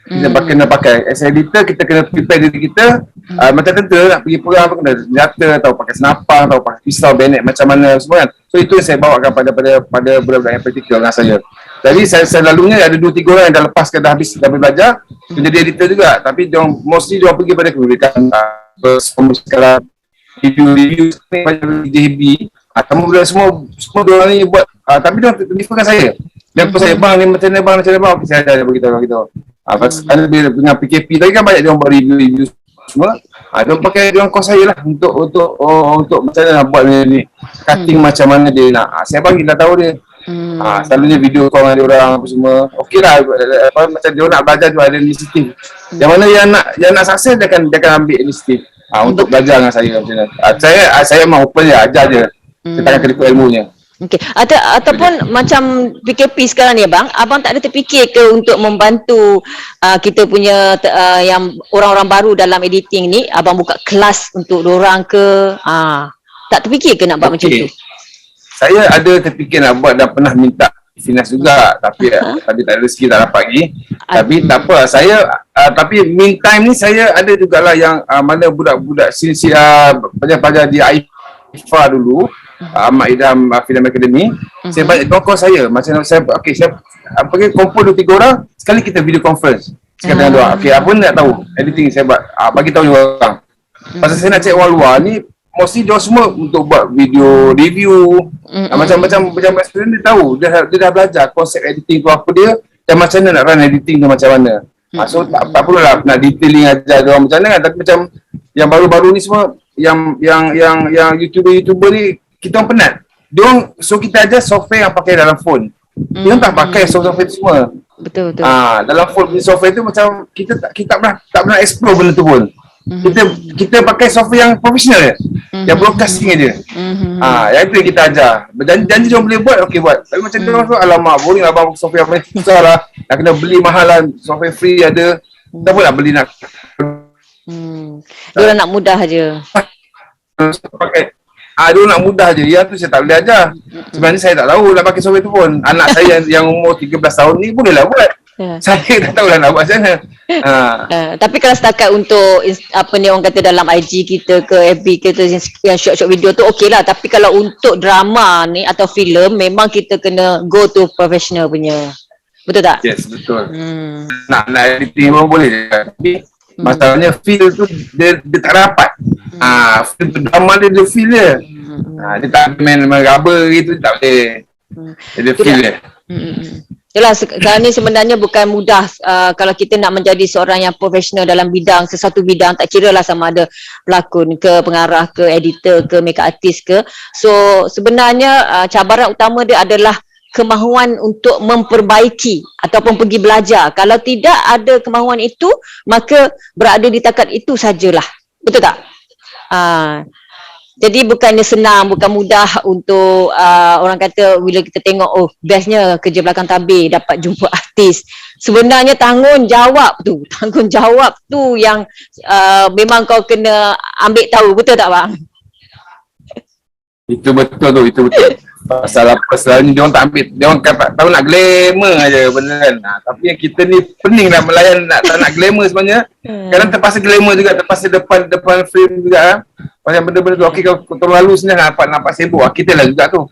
kita kena pakai. As editor kita kena prepare diri kita, macam tentera nak pergi perang pun kena senjata, atau pakai senapang, atau pakai pistol, bayonet macam mana semua kan. So itu yang saya bawakan pada budak-budak yang praktikal dengan saya. Jadi saya selalunya ada 2-3 orang yang dah lepas ke dah habis belajar menjadi editor juga, tapi mostly diorang pergi pada kemudian sekarang review banyak JB. Kamu budak semua diorang ni buat, tapi diorang different saya. Dia pun saya, bang ni macam mana bang, saya ajar dia beritahu. Pasal dia dengan PKP tadi kan banyak diorang buat review semua. Diorang pakai diorang kos saya lah untuk macam mana nak buat ni cutting macam mana dia nak. Saya bagilah tahu dia. Selalunya video call dengan diorang apa semua. Okey lah, macam diorang nak belajar tu ada inisiatif. Yang mana yang nak sukses dia akan ambil inisiatif untuk belajar dengan saya macam mana. Saya memang open je, ajar je. Saya takkan kena ikut ilmunya. Okey. Ataupun macam PKP sekarang ni abang tak ada terfikir ke untuk membantu kita punya yang orang-orang baru dalam editing ni, abang buka kelas untuk dorang ke? Tak terfikir ke nak buat macam tu? Saya ada terfikir nak buat dan pernah minta finance juga, tapi tak ada rezeki, tak dapat lagi. Tapi tak apa, saya tapi meantime ni saya ada jugalah yang mana budak-budak pelajar-pelajar di IFA dulu, Ahmad Idham Film Academy. Saya banyak kongkong saya macam saya pergi kumpul 2-3 orang sekali, kita video conference sekarang dengan diorang. Okey, apa nak tahu editing saya buat, bagi tahu diorang. Pasal saya nak cek orang luar ni mostly dia semua untuk buat video review. Macam-macam student dia tahu, dia dah belajar konsep editing tu apa dia dan macam mana nak run editing tu macam mana. So tak perlulah nak detailing ajar dia orang macam mana kan, tapi macam yang baru-baru ni semua yang YouTuber ni kita orang penat. Dia orang so kita ajar software yang pakai dalam phone. Dia orang tak pakai software tu semua. Betul. Dalam phone punya software tu macam kita tak pernah explore benda tu pun. Kita pakai software yang profesional je. Yang broadcasting aja. Yang itu yang kita ajar. Janji dia orang boleh buat, okey buat. Tapi macam dia orang tu alamak boring lah bang, software apa susah lah. Nak kena beli mahal lah, software free ada. Tak apa nak beli nak. Dia orang nak mudah je. Pakai dia orang nak mudah je. Yang tu saya tak boleh ajar. Sebenarnya saya tak tahu nak pakai software tu pun. Anak saya yang umur 13 tahun ni bolehlah buat. Saya tak tahulah nak buat macam mana. Tapi kalau setakat untuk apa ni orang kata dalam IG kita ke FB kita yang short video tu okey lah. Tapi kalau untuk drama ni atau filem memang kita kena go to professional punya. Betul tak? Yes, betul. Nak editing pun boleh je. Tapi masalahnya feel tu dia tak dapat. Feel tu drama dia feel dia. Dia tak main rubber gitu tak boleh. Dia feel dia. Yalah, sekarang ni sebenarnya bukan mudah kalau kita nak menjadi seorang yang profesional dalam bidang, sesuatu bidang, tak kira lah sama ada pelakon ke, pengarah ke, editor ke, makeup artist ke. So sebenarnya cabaran utama dia adalah kemahuan untuk memperbaiki ataupun pergi belajar. Kalau tidak ada kemahuan itu, maka berada di takat itu sajalah. Betul tak? Jadi bukannya senang, bukan mudah untuk orang kata bila kita tengok bestnya kerja belakang tabir dapat jumpa artis. Sebenarnya tanggungjawab tu yang memang kau kena ambil tahu, betul tak bang? Itu betul. Pasal apa selalunya dia orang tak ambil, dia orang tak tahu nak glamour aja benda kan. Tapi yang kita ni pening nak melayan, tak nak glamour sebenarnya. Kadang terpaksa glamour juga, terpaksa depan frame juga. Macam benda-benda tu, okey kau terlalu senang nampak sibuk. Kita lah juga tu.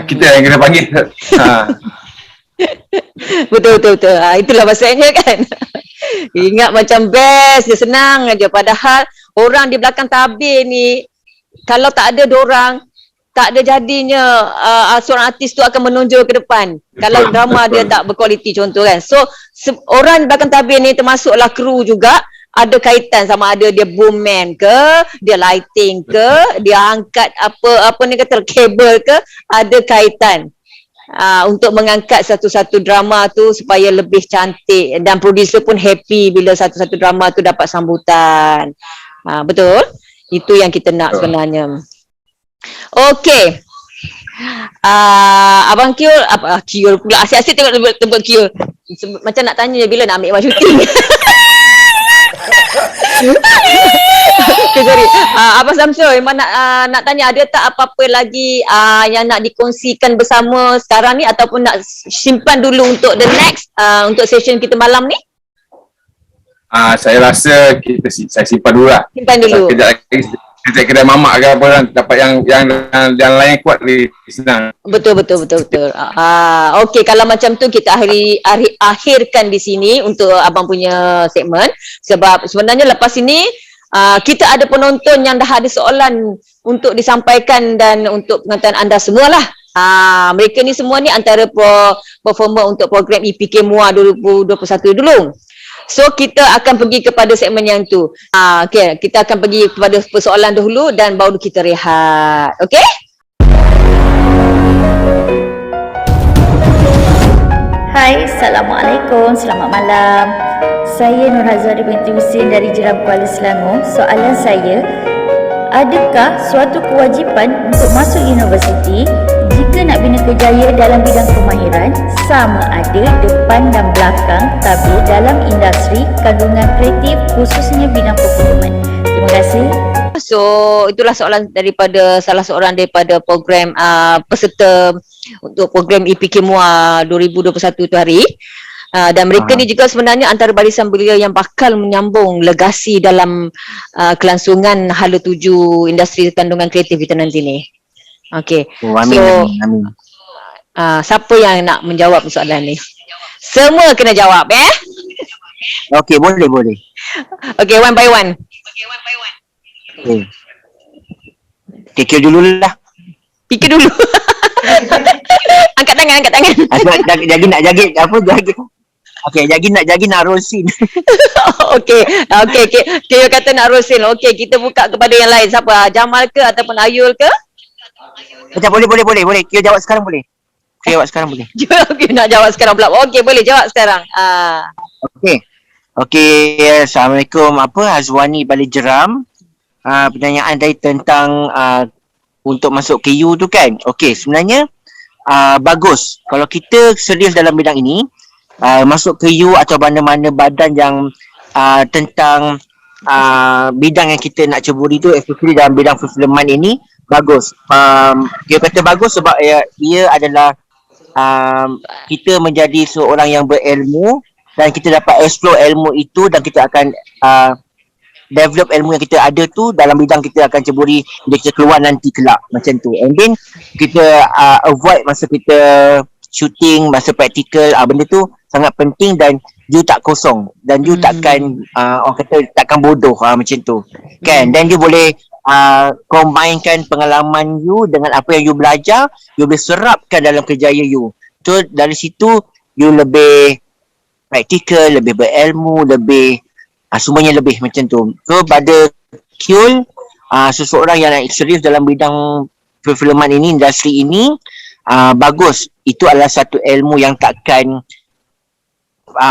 Kita yang kena panggil. Betul. Itulah maksudnya kan. Ingat macam best dia senang aja, padahal orang di belakang tabir ni kalau tak ada dorang, tak ada jadinya seorang artis tu akan menonjol ke depan. Kalau drama dia tak berkualiti contoh kan. So orang di belakang tabir ni termasuklah kru juga, ada kaitan sama ada dia boom man ke, dia lighting ke, dia angkat apa ni kata kabel ke, ada kaitan. Untuk mengangkat satu-satu drama tu supaya lebih cantik dan producer pun happy bila satu-satu drama tu dapat sambutan. Betul? Itu yang kita nak sebenarnya. Okey. Abang Kiul, Kiul pula asyik-asyik tengok tempat Kiul. Macam nak tanya bila nak ambil syuting. Okay, sorry. Abang Samsul memang nak tanya, ada tak apa-apa lagi yang nak dikongsikan bersama sekarang ni ataupun nak simpan dulu untuk the next untuk session kita malam ni? Saya rasa saya simpan dulu lah. Simpan dulu. Kejap lagi kerja kedai mamak ke apa kan, dapat yang lain kuat lebih senang. Betul. Okey, kalau macam tu kita akhirkan di sini untuk abang punya segmen, sebab sebenarnya lepas ini kita ada penonton yang dah ada soalan untuk disampaikan dan untuk pengetahuan anda semualah. Mereka ni semua ni antara performer untuk program EPK MUA 2021 dulu. So kita akan pergi kepada segmen yang tu. Okay, kita akan pergi kepada persoalan dahulu dan baru kita rehat. Okay? Hai, Assalamualaikum, selamat malam. Saya Nur Hazari binti Husin dari Jeram Kuala Selangor. Soalan saya, adakah suatu kewajipan untuk masuk universiti jika nak bina kerjaya dalam bidang kemahiran sama ada depan dan belakang tabir dalam industri kandungan kreatif khususnya bidang perfilman? Terima kasih. So itulah soalan daripada salah seorang daripada program peserta untuk program EPK MUA 2021 tu hari. Dan mereka ni juga sebenarnya antara barisan belia yang bakal menyambung legasi dalam kelangsungan hala tuju industri kandungan kreatif kita nanti ni. Okey. Amin. Siapa yang nak menjawab soalan ni? Semua kena jawab Okey, boleh. Okey, one by one. Okay. Kira dululah. Fikir dulu. Angkat tangan. Jagi nak jagi apa jagi. Okey, nak roll scene. Okey. Dia kata nak rosin. Okey, kita buka kepada yang lain. Siapa? Jamal ke ataupun Ayul ke? Macam boleh. Kira jawab sekarang boleh. Okey, nak jawab sekarang pula. Okey, boleh jawab sekarang. Okey, Assalamualaikum. Hazwani Balik Jeram. Pertanyaan tadi tentang untuk masuk ke U tu kan. Okey, sebenarnya bagus kalau kita serius dalam bidang ini, masuk ke U atau mana-mana badan yang tentang bidang yang kita nak ceburi tu, especially dalam bidang perfilman ini, bagus. Dia kata bagus sebab ia adalah kita menjadi seorang yang berilmu dan kita dapat explore ilmu itu dan kita akan develop ilmu yang kita ada tu dalam bidang kita akan ceburi bila kita keluar nanti kelak macam tu. And then kita avoid masa kita shooting, masa praktikal, benda tu sangat penting dan you tak kosong dan you takkan orang kata takkan bodoh macam tu kan. Dan you boleh combinekan pengalaman you dengan apa yang you belajar, you boleh serapkan dalam kerjaya you. So dari situ you lebih praktikal, lebih berilmu, lebih semuanya lebih macam tu. So pada Kyul, seseorang yang serius dalam bidang perfilman ini, industri ini, bagus. Itu adalah satu ilmu yang takkan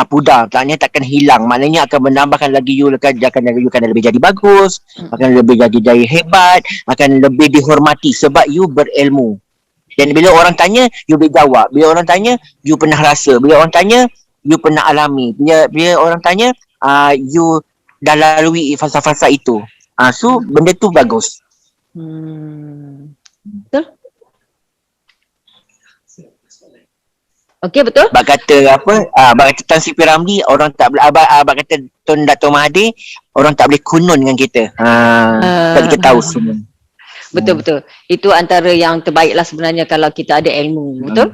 pudar, takkan hilang. Maknanya akan menambahkan lagi you akan lebih jadi bagus, akan lebih jadi hebat, akan lebih dihormati sebab you berilmu. Dan bila orang tanya, you boleh jawab. Bila orang tanya, you pernah rasa. Bila orang tanya, you pernah alami. Bila orang tanya, you dah lalui fasa-fasa itu. So benda tu bagus. Betul? Okey, betul? Abang kata abang kata Tan Sri P. Ramlee, orang tak boleh, abang kata Tun Dato' Mahathir, orang tak boleh kunun dengan kita. Kita tahu semua. Betul. Itu antara yang terbaik lah sebenarnya kalau kita ada ilmu. Betul?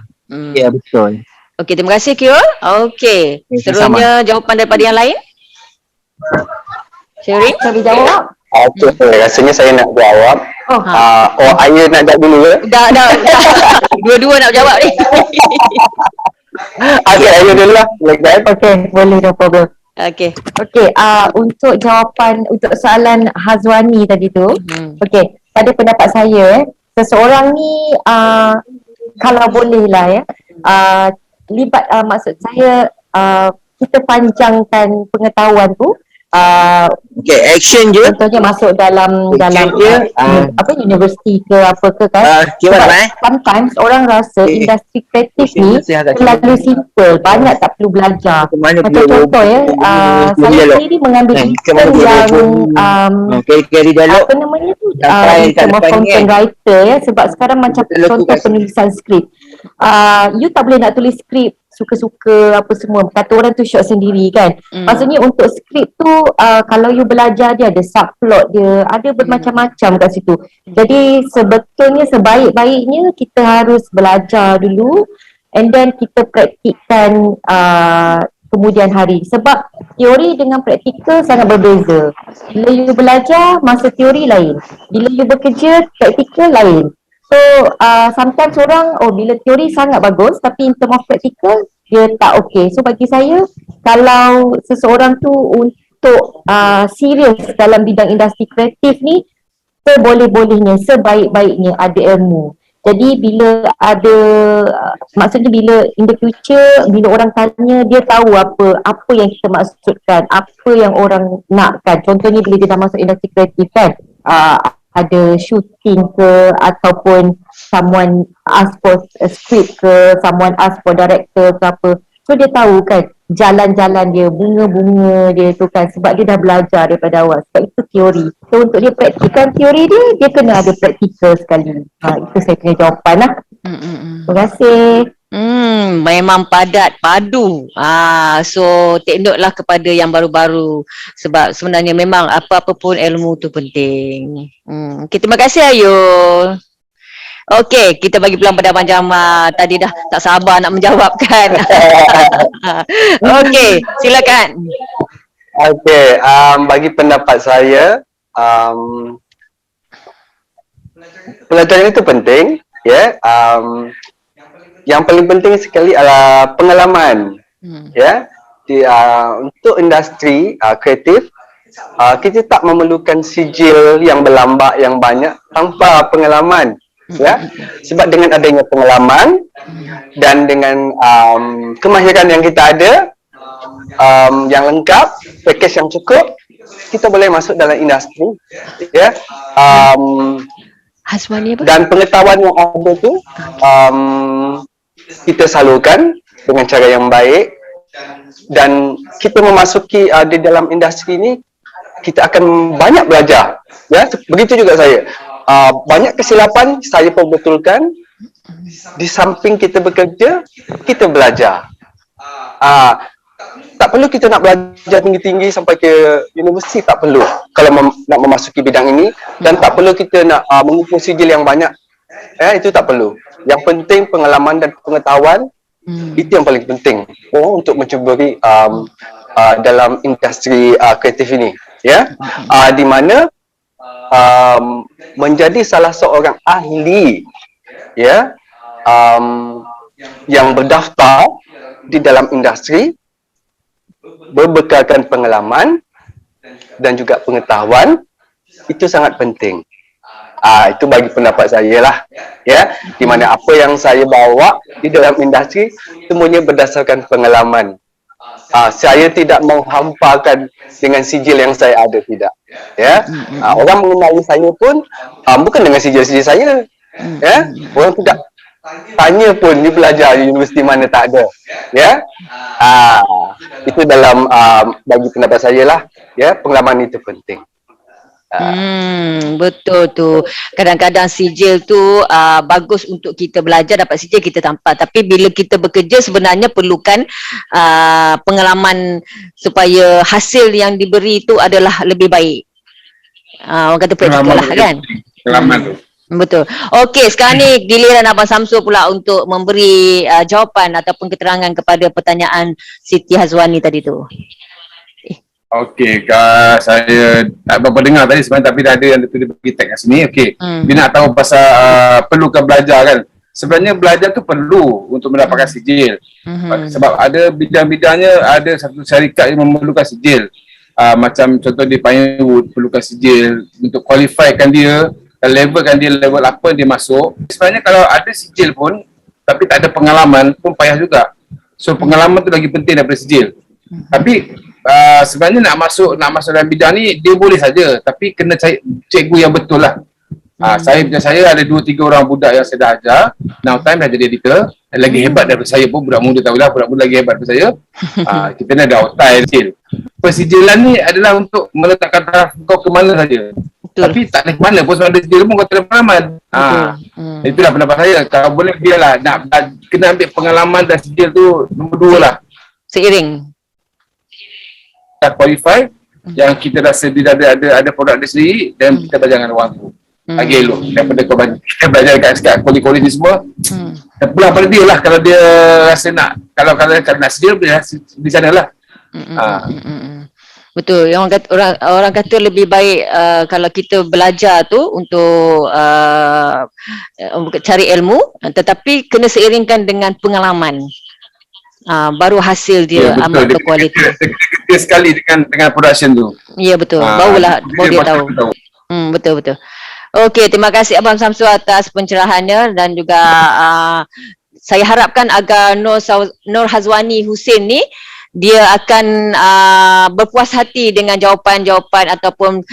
Ya, betul. Okey, terima kasih Kyul. Okey, seterusnya jawapan daripada yang lain. Sherry, boleh jawab? Okey, rasanya saya nak jawab. Ayah nak jawab dulu ke? Dah. Dua-dua nak jawab ni. Okey, ayah dulu lah. Okey, boleh, no problem. Okey. Untuk jawapan untuk soalan Hazwani tadi tu, okey, pada pendapat saya, seseorang ni kalau boleh lah libat, maksud saya kita panjangkan pengetahuan tu, action je. Contohnya masuk dalam universiti ke apa ke kan. Sometimes orang rasa industri kreatif ni terlalu simple, banyak tak perlu belajar. Macam contoh saya sendiri mengambil intern yang apa namanya tu, content writer sebab sekarang macam contoh penulisan skrip. You tak boleh nak tulis skrip suka-suka apa semua, kata orang tu shot sendiri kan. Maksudnya untuk skrip tu kalau you belajar, dia ada subplot dia, ada bermacam-macam kat situ. Jadi sebetulnya sebaik-baiknya kita harus belajar dulu and then kita praktikkan kemudian hari, sebab teori dengan praktikal sangat berbeza. Bila you belajar, masa teori lain, bila you bekerja, praktikal lain. So sometimes orang bila teori sangat bagus tapi in term of practical dia tak okey. So bagi saya, kalau seseorang tu untuk serius dalam bidang industri kreatif ni, seboleh-bolehnya, sebaik-baiknya ada ilmu. Jadi bila ada maksudnya bila in the future, bila orang tanya, dia tahu apa yang kita maksudkan, apa yang orang nakkan. Contohnya bila dia dah masuk industri kreatif kan, ada shooting ke ataupun someone ask for a script ke, someone ask for director ke apa. So dia tahu kan jalan-jalan dia, bunga-bunga dia tu kan, sebab dia dah belajar daripada awal. Sebab itu teori. So untuk dia praktikkan teori dia kena ada praktikal sekali. Itu saya punya jawapan lah. Terima kasih. Memang padat, padu. So take note lah kepada yang baru-baru, sebab sebenarnya memang apa-apa pun ilmu tu penting. Okay, terima kasih Ayul. Okey, kita bagi peluang pada Abang Jamal. Tadi dah tak sabar nak menjawabkan. Okey, silakan. Okey, bagi pendapat saya, pelajaran itu penting, ya. Yang paling penting sekali adalah pengalaman, ya. Untuk industri kreatif, kita tak memerlukan sijil yang berlambak yang banyak tanpa pengalaman, ya. Sebab dengan adanya pengalaman dan dengan kemahiran yang kita ada, yang lengkap, package yang cukup, kita boleh masuk dalam industri, ya. Haswani apa? Dan pengetahuan yang ada tu kita salurkan dengan cara yang baik, dan kita memasuki di dalam industri ini, kita akan banyak belajar, ya. Begitu juga saya, banyak kesilapan saya perbetulkan. Di samping kita bekerja, kita belajar. Tak perlu kita nak belajar tinggi-tinggi sampai ke universiti, tak perlu kalau nak memasuki bidang ini, dan tak perlu kita nak mengumpul sijil yang banyak, itu tak perlu. Yang penting pengalaman dan pengetahuan, itu yang paling penting untuk mencuburi dalam industri kreatif ini, ya. Di mana menjadi salah seorang ahli, ya, yang berdaftar di dalam industri, berbekalkan pengalaman dan juga pengetahuan, itu sangat penting. Itu bagi pendapat saya lah, ya. Di mana apa yang saya bawa di dalam industri semuanya berdasarkan pengalaman. Saya tidak menghampakan dengan sijil yang saya ada, tidak, ya. Orang mengenali saya pun bukan dengan sijil-sijil saya, ya. Orang tidak tanya pun dia belajar di universiti mana, tak ada, ya. Itu dalam bagi pendapat saya lah, ya, pengalaman itu penting. Betul tu. Kadang-kadang sijil tu bagus untuk kita belajar, dapat sijil kita tampak. Tapi bila kita bekerja sebenarnya perlukan pengalaman supaya hasil yang diberi tu adalah lebih baik. Orang kata praktikal lah kan. Pengalaman tu. Betul. Okey, sekarang ni giliran Abang Samsul pula untuk memberi jawapan ataupun keterangan kepada pertanyaan Siti Hazwani tadi tu. Okey, saya tak berapa dengar tadi sebenarnya, tapi dah ada yang dia bagi tag kat sini. Okey, dia nak tahu pasal perlukan belajar kan. Sebenarnya belajar tu perlu untuk mendapatkan sijil. Sebab ada bidang-bidangnya, ada satu syarikat yang memerlukan sijil. Macam contoh di Pinewood perlukan sijil untuk qualifykan dia, levelkan dia level apa dia masuk. Sebenarnya kalau ada sijil pun tapi tak ada pengalaman pun payah juga. So pengalaman tu lagi penting daripada sijil. Tapi sebenarnya nak masuk dalam bidang ni dia boleh saja, tapi kena cari cikgu yang betul lah. Saya ada 2-3 orang budak yang saya dah ajar, now time dah jadi editor, lagi hebat daripada saya pun, budak muda tahulah, budak muda lagi hebat daripada saya. Kita ni ada outai sijil. Persijilan ni adalah untuk meletakkan taraf kau ke mana saja. Betul. Tapi tak ada mana pun ada sijil pun kau tak ada pengalaman. Itulah pendapat saya. Kalau boleh biarlah kena ambil pengalaman dan sijil tu nombor 2 lah. Seiring. Dah qualify, yang kita rasa dia ada produk dia sendiri, dan kita belajar dengan orang tu. Lagi elok daripada kita belajar kat koli-koli ni semua. Dan pulang pada dia lah kalau dia rasa nak, kalau nak sijil di sana lah. Betul. Orang kata lebih baik kalau kita belajar tu untuk cari ilmu, tetapi kena seiringkan dengan pengalaman. Baru hasil dia amat berkualiti. Dia sekali dengan production tu. Ya betul. Baru dia tahu. Betul. Okey, terima kasih Abang Samsul atas pencerahannya, dan juga saya harapkan agar Nur Hazwani Hussein ni dia akan berpuas hati dengan jawapan-jawapan ataupun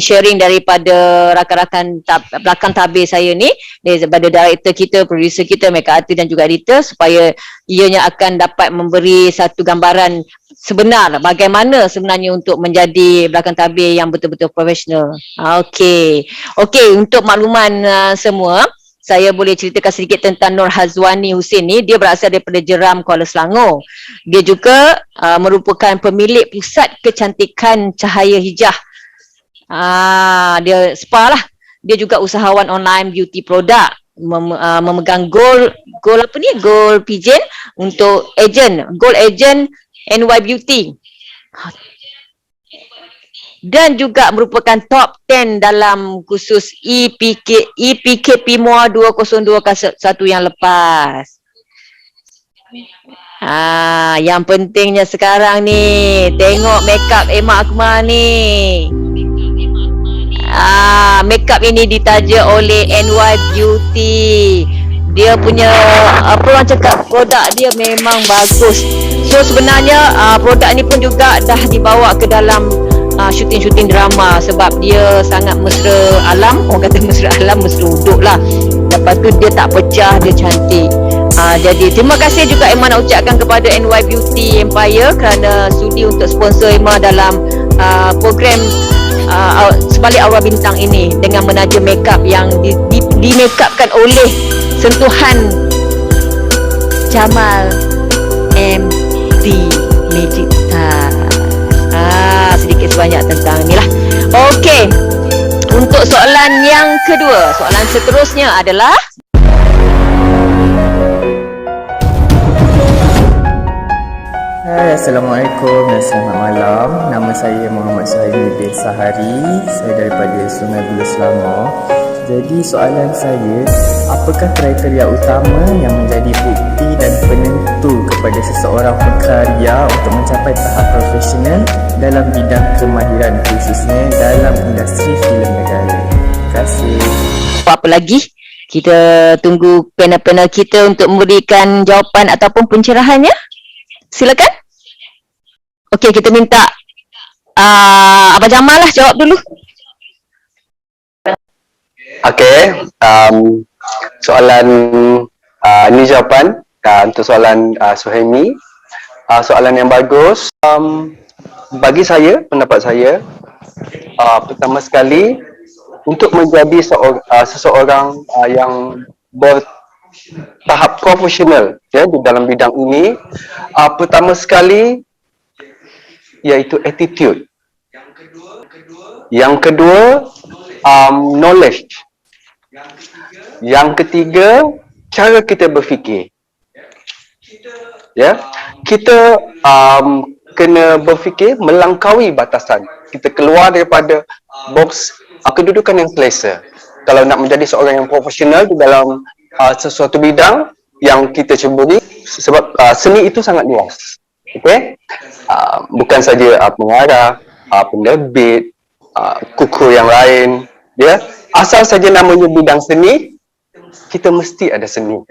sharing daripada rakan-rakan belakang tabir saya ni, daripada director kita, producer kita, makeup artist dan juga editor, supaya ianya akan dapat memberi satu gambaran sebenar bagaimana sebenarnya untuk menjadi belakang tabir yang betul-betul profesional. Okey, untuk makluman semua, saya boleh ceritakan sedikit tentang Nur Hazwani Hussein ni. Dia berasal daripada Jeram, Kuala Selangor. Dia juga merupakan pemilik pusat kecantikan Cahaya Hijah. Dia spa lah. Dia juga usahawan online beauty product. Memegang gold pigeon untuk agent, gold agent NY Beauty. dan juga merupakan top 10 dalam khusus EPKP MUA 202 satu yang lepas. Yang pentingnya sekarang ni, tengok makeup Emma Akmal ni. Makeup ini ditaja oleh NY Beauty. Dia punya apa orang cakap, produk dia memang bagus. So sebenarnya produk ni pun juga dah dibawa ke dalam syuting-syuting drama sebab dia sangat mesra alam. Orang kata mesra alam, mesra uduk lah. Lepas tu dia tak pecah, dia cantik. Jadi terima kasih juga Emma nak ucapkan kepada NY Beauty Empire kerana sudi untuk sponsor Emma dalam program Sebalik Aura Bintang ini dengan menaja makeup yang di makeupkan oleh sentuhan Jamal MT Magic Star. Sedikit sebanyak tentang inilah. Okey. Untuk soalan yang kedua, soalan seterusnya adalah Hai, Assalamualaikum dan selamat malam. Nama saya Muhammad Syahri bin Sahari. Saya daripada Sungai Buloh Selangor. Jadi soalan saya, apakah kriteria utama yang menjadi bukti dan penentu kepada seseorang pekarya untuk mencapai tahap profesional dalam bidang kemahiran khususnya dalam industri filem negara? Terima kasih. apa lagi? Kita tunggu panel-panel kita untuk memberikan jawapan ataupun pencerahannya. Silakan. Okey, kita minta Abang Jamal lah jawab dulu. Okey, soalan ni jawapan untuk soalan Suhaimi. Soalan yang bagus. Bagi saya, pendapat saya, pertama sekali untuk menjadi seseorang yang bertahap profesional di dalam bidang ini, pertama sekali iaitu attitude. Yang kedua, knowledge. Yang ketiga, cara kita berfikir. Kita kena berfikir melangkaui batasan. Kita keluar daripada box kedudukan yang selesa. Kalau nak menjadi seorang yang profesional di dalam sesuatu bidang yang kita ceburi, sebab seni itu sangat luas. Okey? Bukan saja pengarah, penerbit, kuku yang lain, asal saja namanya bidang seni, kita mesti ada seni.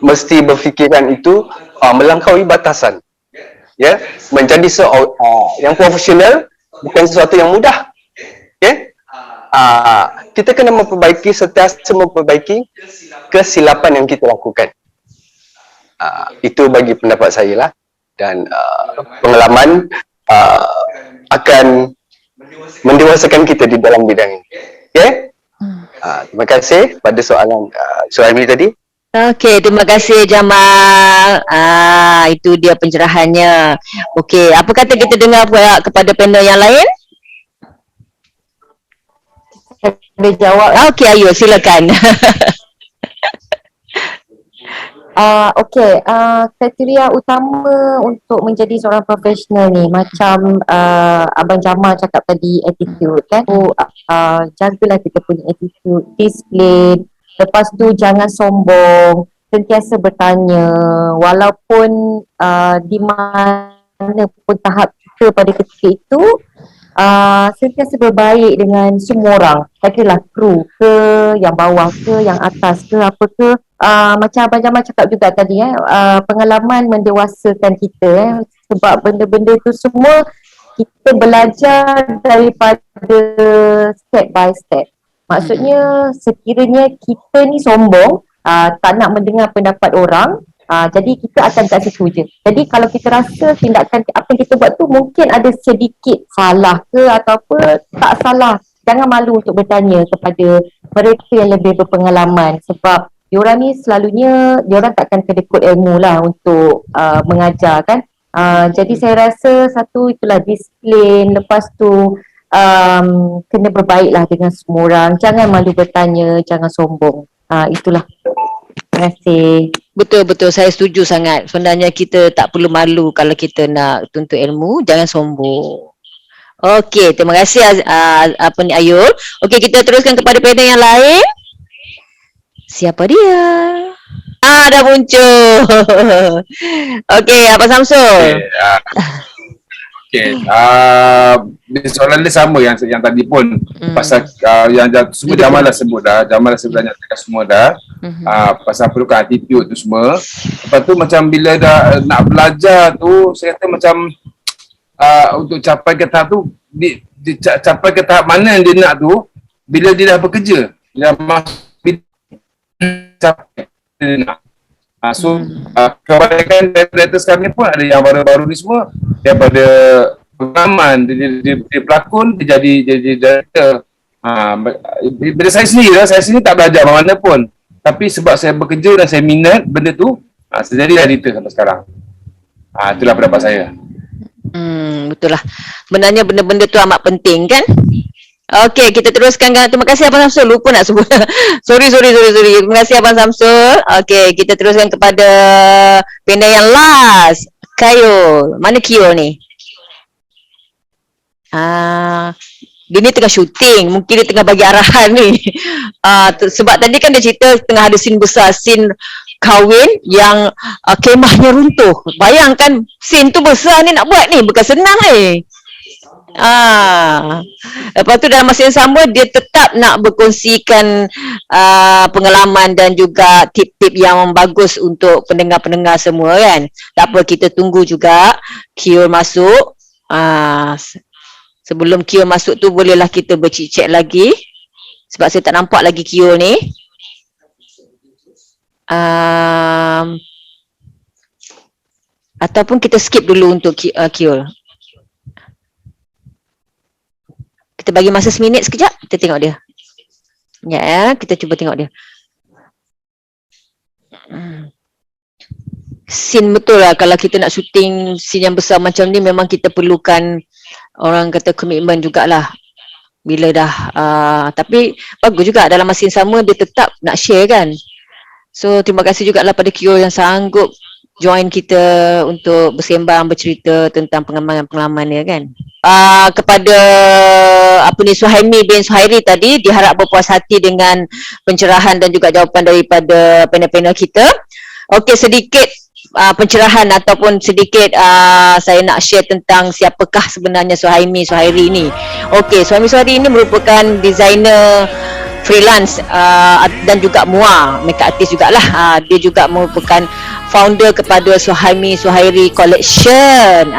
Mesti berfikiran itu melangkaui batasan. Menjadi seorang yang profesional bukan sesuatu yang mudah. Kita kena memperbaiki, sentiasa memperbaiki kesilapan yang kita lakukan. Itu bagi pendapat saya lah. Dan pengalaman akan mendewasakan kita di dalam bidang ini. Terima kasih pada soalan Suhaimi tadi. Okey, terima kasih Jamal. Itu dia pencerahannya. Okey, apa kata kita dengar kepada panel yang lain? Boleh jawab. Okey, ayo silakan. Okey, kriteria utama untuk menjadi seorang profesional ni macam Abang Jamal cakap tadi, attitude kan. Jagalah kita punya attitude, disiplin. Lepas tu jangan sombong, sentiasa bertanya walaupun di mana pun tahap kita pada ketika itu, sentiasa berbaik dengan semua orang. Katalah kru ke, yang bawah ke, yang atas ke, apa ke. Macam Abang Jamal cakap juga tadi, pengalaman mendewasakan kita. Sebab benda-benda tu semua kita belajar daripada step by step. Maksudnya sekiranya kita ni sombong, tak nak mendengar pendapat orang, jadi kita akan kat situ je. Jadi kalau kita rasa tindakan apa yang kita buat tu mungkin ada sedikit salah ke atau apa, tak salah. Jangan malu untuk bertanya kepada mereka yang lebih berpengalaman sebab diorang ni selalunya, diorang takkan kedekut ilmu lah untuk mengajar kan. Jadi saya rasa satu itulah disiplin, lepas tu kena berbaiklah dengan semua orang. Jangan malu bertanya, jangan sombong. Itulah. Terima kasih. Betul-betul, saya setuju sangat. Sebenarnya kita tak perlu malu kalau kita nak tuntut ilmu, jangan sombong. Okey, terima kasih Ayul. Okey, kita teruskan kepada panel yang lain. Siapa dia? Dah muncul. Okey, Abang Samsul. Okey, soalan dia sama yang tadi pun pasal yang semua Jamal dah sebut dah. Jamal dah sebenarnya semua dah. Pasal perlukan attitude tu semua. Lepas tu macam bila dah nak belajar tu, saya kata macam untuk capai ke tahap tu, capai ke tahap mana yang dia nak tu, bila dia dah bekerja, dia capai dia nak. Kebanyakan director sekarang ni pun ada yang baru-baru ni semua daripada pengalaman dia pelakon, dia jadi director. Bila saya sendiri tak belajar mana pun, tapi sebab saya bekerja dan saya minat benda tu, saya jadilah editor sampai sekarang. Itulah pendapat saya. Betul lah. Sebenarnya benda-benda tu amat penting kan. Okey, kita teruskan. Terima kasih Abang Samsul. Lupa nak sebut. Sorry. Terima kasih Abang Samsul. Okey, kita teruskan kepada panel yang last. Kayul. Mana Kyo ni? Dia ni tengah syuting. Mungkin dia tengah bagi arahan ni. Sebab tadi kan dia cerita tengah ada scene besar. Scene kahwin yang kemahnya runtuh. Bayangkan scene tu besar ni nak buat ni. Bukan senang ni. Lepas tu dalam masa yang sama dia tetap nak berkongsikan pengalaman dan juga tip-tip yang bagus untuk pendengar-pendengar semua kan. Tak apa, kita tunggu juga Kyo masuk. Sebelum Kyo masuk tu bolehlah kita bercik-cik lagi. Sebab saya tak nampak lagi Kyo ni. Ataupun kita skip dulu untuk Kyo. Kita bagi masa seminit sekejap, kita tengok dia. Ya, kita cuba tengok dia. Scene betul lah, kalau kita nak syuting scene yang besar macam ni memang kita perlukan orang kata komitmen jugalah. Bila dah, tapi bagus juga dalam masa yang sama dia tetap nak share kan. So terima kasih jugalah pada Kyo yang sanggup join kita untuk bersembang, bercerita tentang pengalaman-pengalaman dia kan. Kepada Suhaimi bin Suhairi tadi, diharap berpuas hati dengan pencerahan dan juga jawapan daripada panel-panel kita. Okey, sedikit pencerahan ataupun sedikit saya nak share tentang siapakah sebenarnya Suhaimi Suhairi ni. Okey, Suhaimi Suhairi ini merupakan designer freelance dan juga MUA, makeup artist jugalah. Dia juga merupakan founder kepada Suhaimi Suhairi Collection.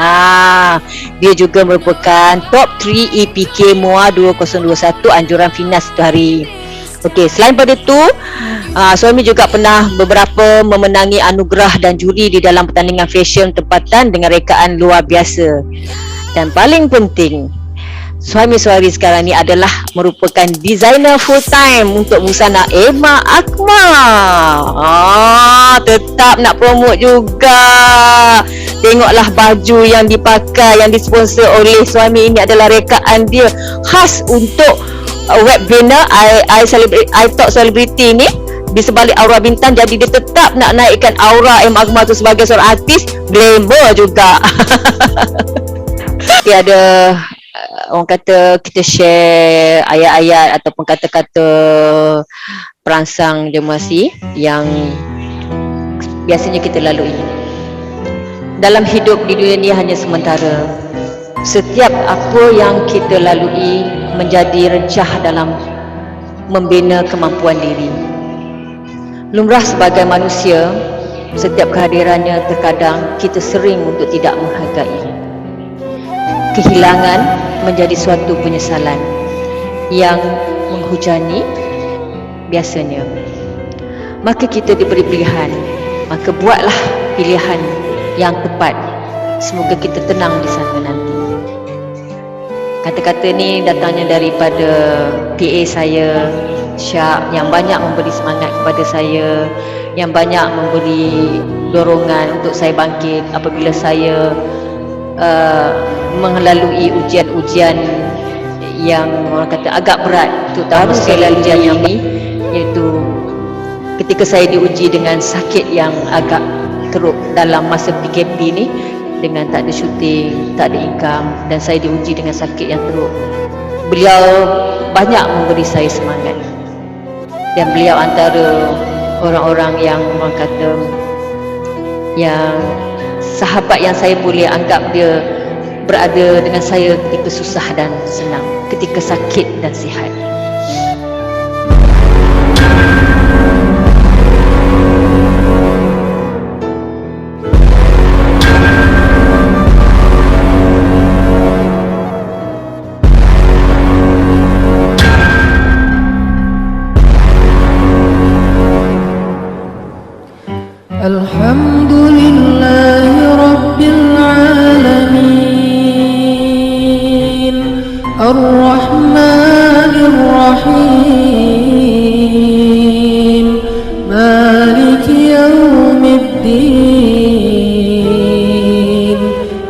Dia juga merupakan top 3 EPK MUA 2021 anjuran Finas itu hari. Okey, selain pada itu, Suhaimi juga pernah beberapa memenangi anugerah dan juri di dalam pertandingan fashion tempatan dengan rekaan luar biasa. Dan paling penting, Suhaimi Suhairi sekarang ni adalah merupakan designer full time untuk busana Emma Akmal. Tetap nak promote juga. Tengoklah baju yang dipakai, yang disponsor oleh Suhaimi ini adalah rekaan dia khas untuk web banner I Talk Celebrity ni di sebalik aura bintang. Jadi dia tetap nak naikkan aura Emma Akmal tu sebagai seorang artis glamour juga. Okay, ada orang kata kita share ayat-ayat ataupun kata-kata perangsang demokrasi yang biasanya kita lalui. Dalam hidup di dunia ni hanya sementara. Setiap apa yang kita lalui menjadi rencah dalam membina kemampuan diri. Lumrah sebagai manusia, setiap kehadirannya terkadang kita sering untuk tidak menghargai. Kehilangan menjadi suatu penyesalan yang menghujani biasanya. Maka kita diberi pilihan, maka buatlah pilihan yang tepat. Semoga kita tenang di sana nanti. Kata-kata ni datangnya daripada PA saya, Syak, yang banyak memberi semangat kepada saya, yang banyak memberi dorongan untuk saya bangkit apabila saya melalui ujian-ujian yang orang kata agak berat, terutama sekali ujian yang ni, iaitu ketika saya diuji dengan sakit yang agak teruk dalam masa PKP ni. dengan tak ada syuting, tak ada income, dan saya diuji dengan sakit yang teruk. Beliau banyak memberi saya semangat, dan beliau antara orang-orang yang orang kata yang sahabat yang saya boleh anggap dia berada dengan saya ketika susah dan senang, ketika sakit dan sihat. Alhamdulillahi Rabbil Alamin Ar-Rahmanir Rahim Maliki Yawmiddin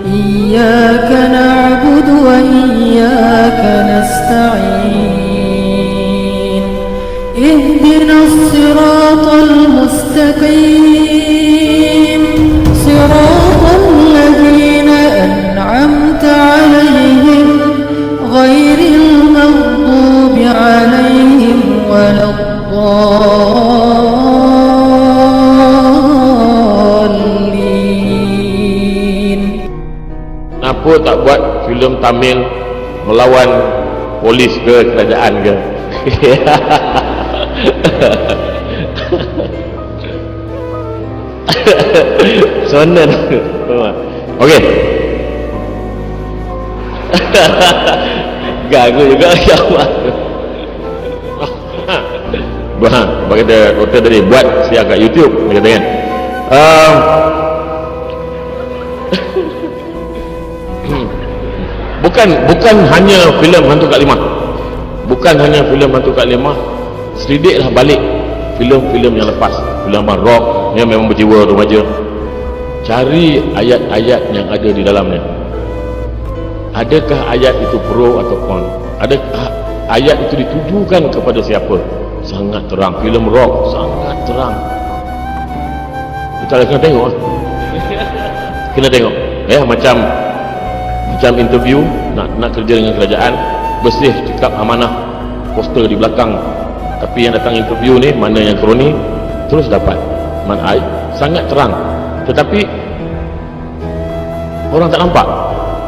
Iyyaka na'budu wa iyyaka nasta'in Ihdinas siratal mustaqim صراط الذين أنعمت عليهم غير المغضوب عليهم ولا الضالين. Kenapa tak buat filem Tamil melawan polis ke kerajaan ke? Sonan. Okey. Gagu juga ya Allah. Bagi doktor tadi buat siap kat YouTube dia kata kan. Bukan hanya filem Hantu Kak Limah. Bukan hanya filem Hantu Kak Limah. Sedikitlah balik filem-filem yang lepas, filem rock yang memang berjiwa remaja. Cari ayat-ayat yang ada di dalamnya. Adakah ayat itu pro atau kon? Adakah ayat itu ditujukan kepada siapa? Sangat terang. Filem rock sangat terang. Kita kena tengok. Kena tengok. Ya, macam interview nak kerja dengan kerajaan, bersih, cakap amanah, poster di belakang. Tapi yang datang interview ni, mana yang kroni, terus dapat manai, sangat terang. Tetapi orang tak nampak.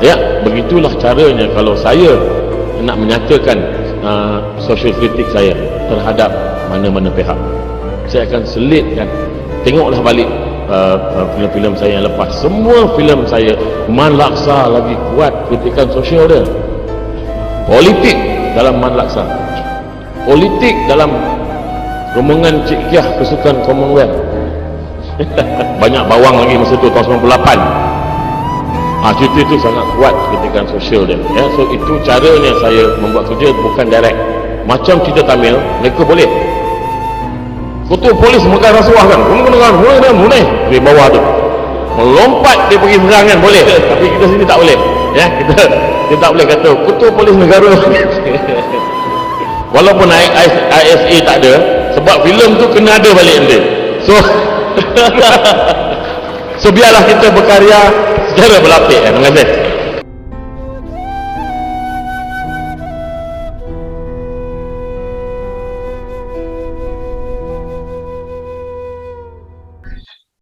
Ya, begitulah caranya kalau saya nak menyatakan social kritik saya terhadap mana-mana pihak. Saya akan selitkan. Tengoklah balik filem-filem saya yang lepas. Semua filem saya, Man Laksa lagi kuat kritikan sosial dia. Politik dalam Man Laksa, politik dalam rombongan Cik Kiah kesukan Commonwealth. Banyak bawang lagi masa tu tahun 98. Cerita itu sangat kuat kritikan sosial dia. Ya, so itu caranya saya membuat kerja, bukan direct. Macam cerita Tamil, mereka boleh. Ketua polis makan rasuah kan, mulai di bawah tu melompat dia pergi serang kan, boleh. Tapi kita sini tak boleh. Ya, kita tak boleh kata ketua polis negara. Walaupun ISA tak ada, sebab filem tu kena ada balik nanti. So biarlah kita berkarya secara berlapis. Terima kasih.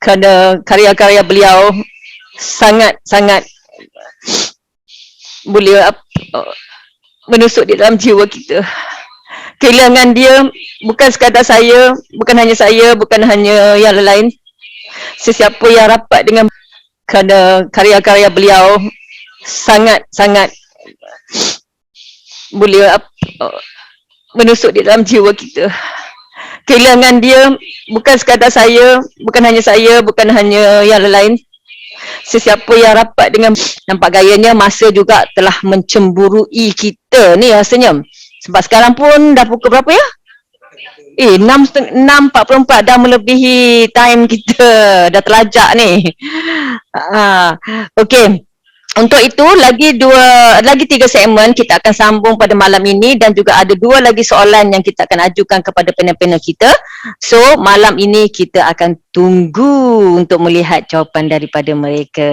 Kerana karya-karya beliau sangat boleh menusuk di dalam jiwa kita. Kehilangan dia bukan sekadar saya, bukan hanya saya, bukan hanya yang lain, sesiapa yang rapat dengan, kerana karya-karya beliau sangat boleh menusuk di dalam jiwa kita. Kehilangan dia bukan sekadar saya, bukan hanya saya, bukan hanya yang lain, sesiapa yang rapat dengan. Nampak gayanya masa juga telah mencemburui kita ni rasanya. Sebab sekarang pun dah pukul berapa ya? 6.44 dah melebihi time kita. Dah terlajak ni. Okey. untuk itu lagi 3 segmen kita akan sambung pada malam ini dan juga ada 2 lagi soalan yang kita akan ajukan kepada panel-panel kita. So malam ini kita akan tunggu untuk melihat jawapan daripada mereka.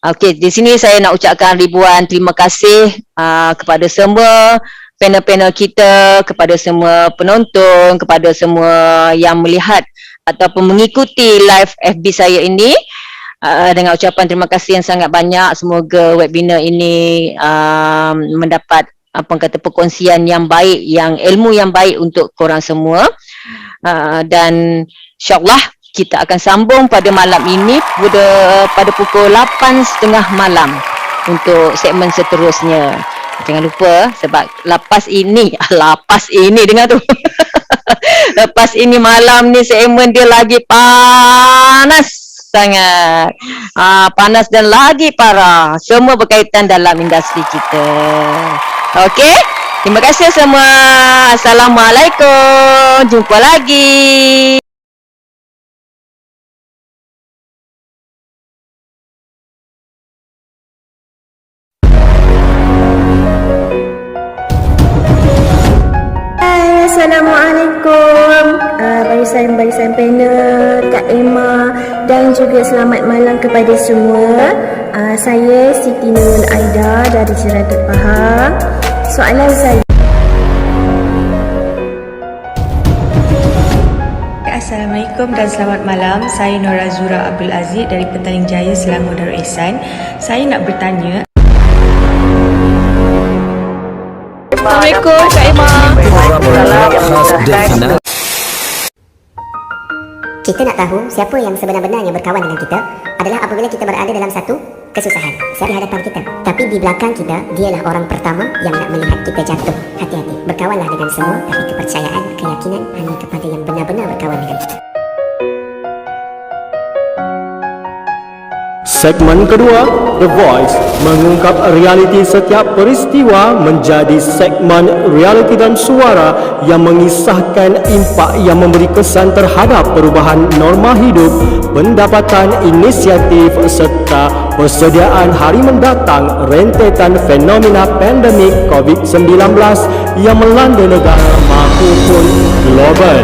Okey, di sini saya nak ucapkan ribuan terima kasih kepada semua panel-panel kita, kepada semua penonton, kepada semua yang melihat ataupun mengikuti live FB saya ini. Dengan ucapan terima kasih yang sangat banyak. Semoga webinar ini mendapat perkongsian yang baik, yang ilmu yang baik untuk korang semua. Dan insyaAllah kita akan sambung pada malam ini pada pukul 8.30 malam untuk segmen seterusnya. Jangan lupa sebab lepas ini dengar tu. Lepas ini malam ni segmen dia lagi panas sangat. Panas dan lagi parah. Semua berkaitan dalam industri kita. Okey? Terima kasih semua. Assalamualaikum. Jumpa lagi. Assalamualaikum barisan panel, Kak Emma dan juga selamat malam kepada semua. Saya Siti Nurul Aida dari Ceradat Pahang. Soalan saya, Assalamualaikum dan selamat malam. Saya Nora Zura Abdul Aziz dari Petaling Jaya, Selangor Darul Ihsan. Saya nak bertanya, Assalamualaikum Kak Emma. Kita nak tahu siapa yang sebenar-benarnya berkawan dengan kita adalah apabila kita berada dalam satu kesusahan. Siapa di hadapan kita, tapi di belakang kita, dialah orang pertama yang nak melihat kita jatuh. Hati-hati, berkawanlah dengan semua, tapi kepercayaan, keyakinan hanya kepada yang benar-benar berkawan dengan kita. Segmen kedua, The Voice, mengungkap realiti setiap peristiwa menjadi segmen realiti dan suara yang mengisahkan impak yang memberi kesan terhadap perubahan norma hidup, pendapatan, inisiatif serta persediaan hari mendatang rentetan fenomena pandemik COVID-19 yang melanda negara maupun global.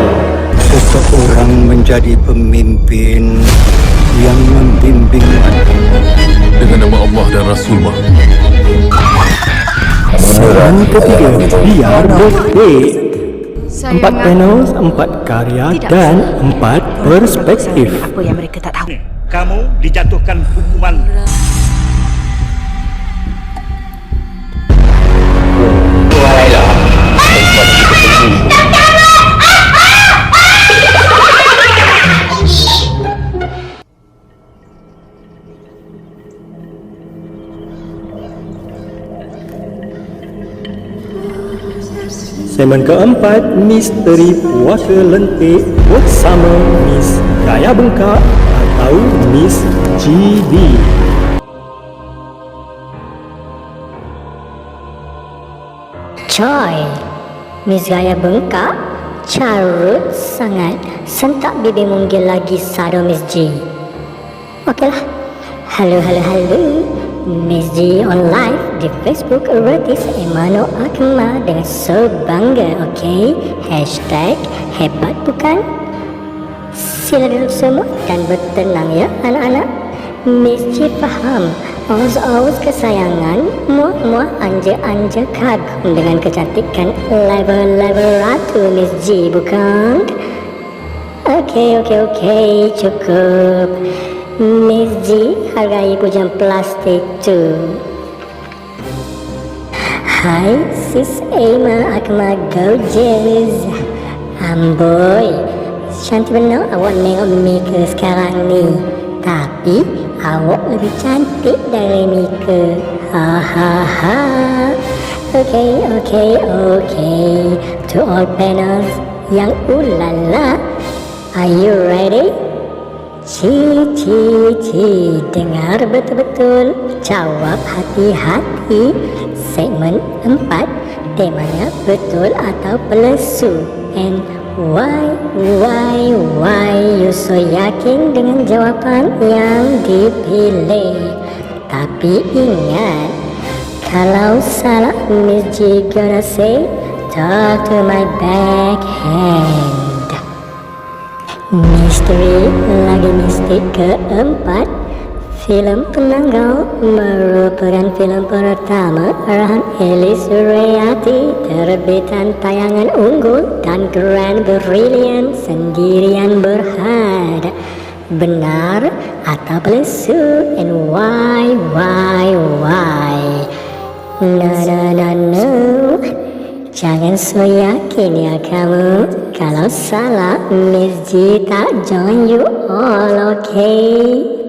Seseorang menjadi pemimpin yang membimbing dengan nama Allah dan Rasulullah. Segmen ketiga, biar berbeza. 4 panel, 4 karya dan 4 perspektif. Apa yang mereka tak tahu. Kamu dijatuhkan hukuman. Segmen keempat, Misteri Puasa Lentik bersama Miss Gaya Bengkak atau Miss GB. Coy, Miss Gaya Bengkak carut sangat, sentak bibir munggil lagi sado Miss G. Okeylah. Halo Miss G on live di Facebook Ratis Emano Akma dengan sebangga, okey? Hashtag hebat bukan? Sila duduk semua dan bertenang ya anak-anak. Miss G faham, awas kesayangan, muak anja kagum dengan kecantikan level ratu Miss G bukan? Okey, cukup. Miss G hargai pujian plastik tu. Hai sis Emma Akma gorgeous. Amboi, cantik benar awak nengok Mika sekarang ni. Tapi awak lebih cantik dari Mika. Ha. Okay. To all panels yang ulala, are you ready? Ci, dengar betul-betul, jawab hati-hati. Segmen 4, temanya betul atau pelesu. And Why you so yakin dengan jawapan yang dipilih? Tapi ingat, kalau salah Miss G gonna say, talk to my backhand. Misteri lagi mistik keempat. Filem Penanggal merupakan filem pertama arahan Eli Suryati, terbitan tayangan unggul dan keren brilian Sendirian Berhad. Benar atau palsu, and why? No. Jangan so yakin ya kamu. Kalau salah Miss G tak join you all, okay?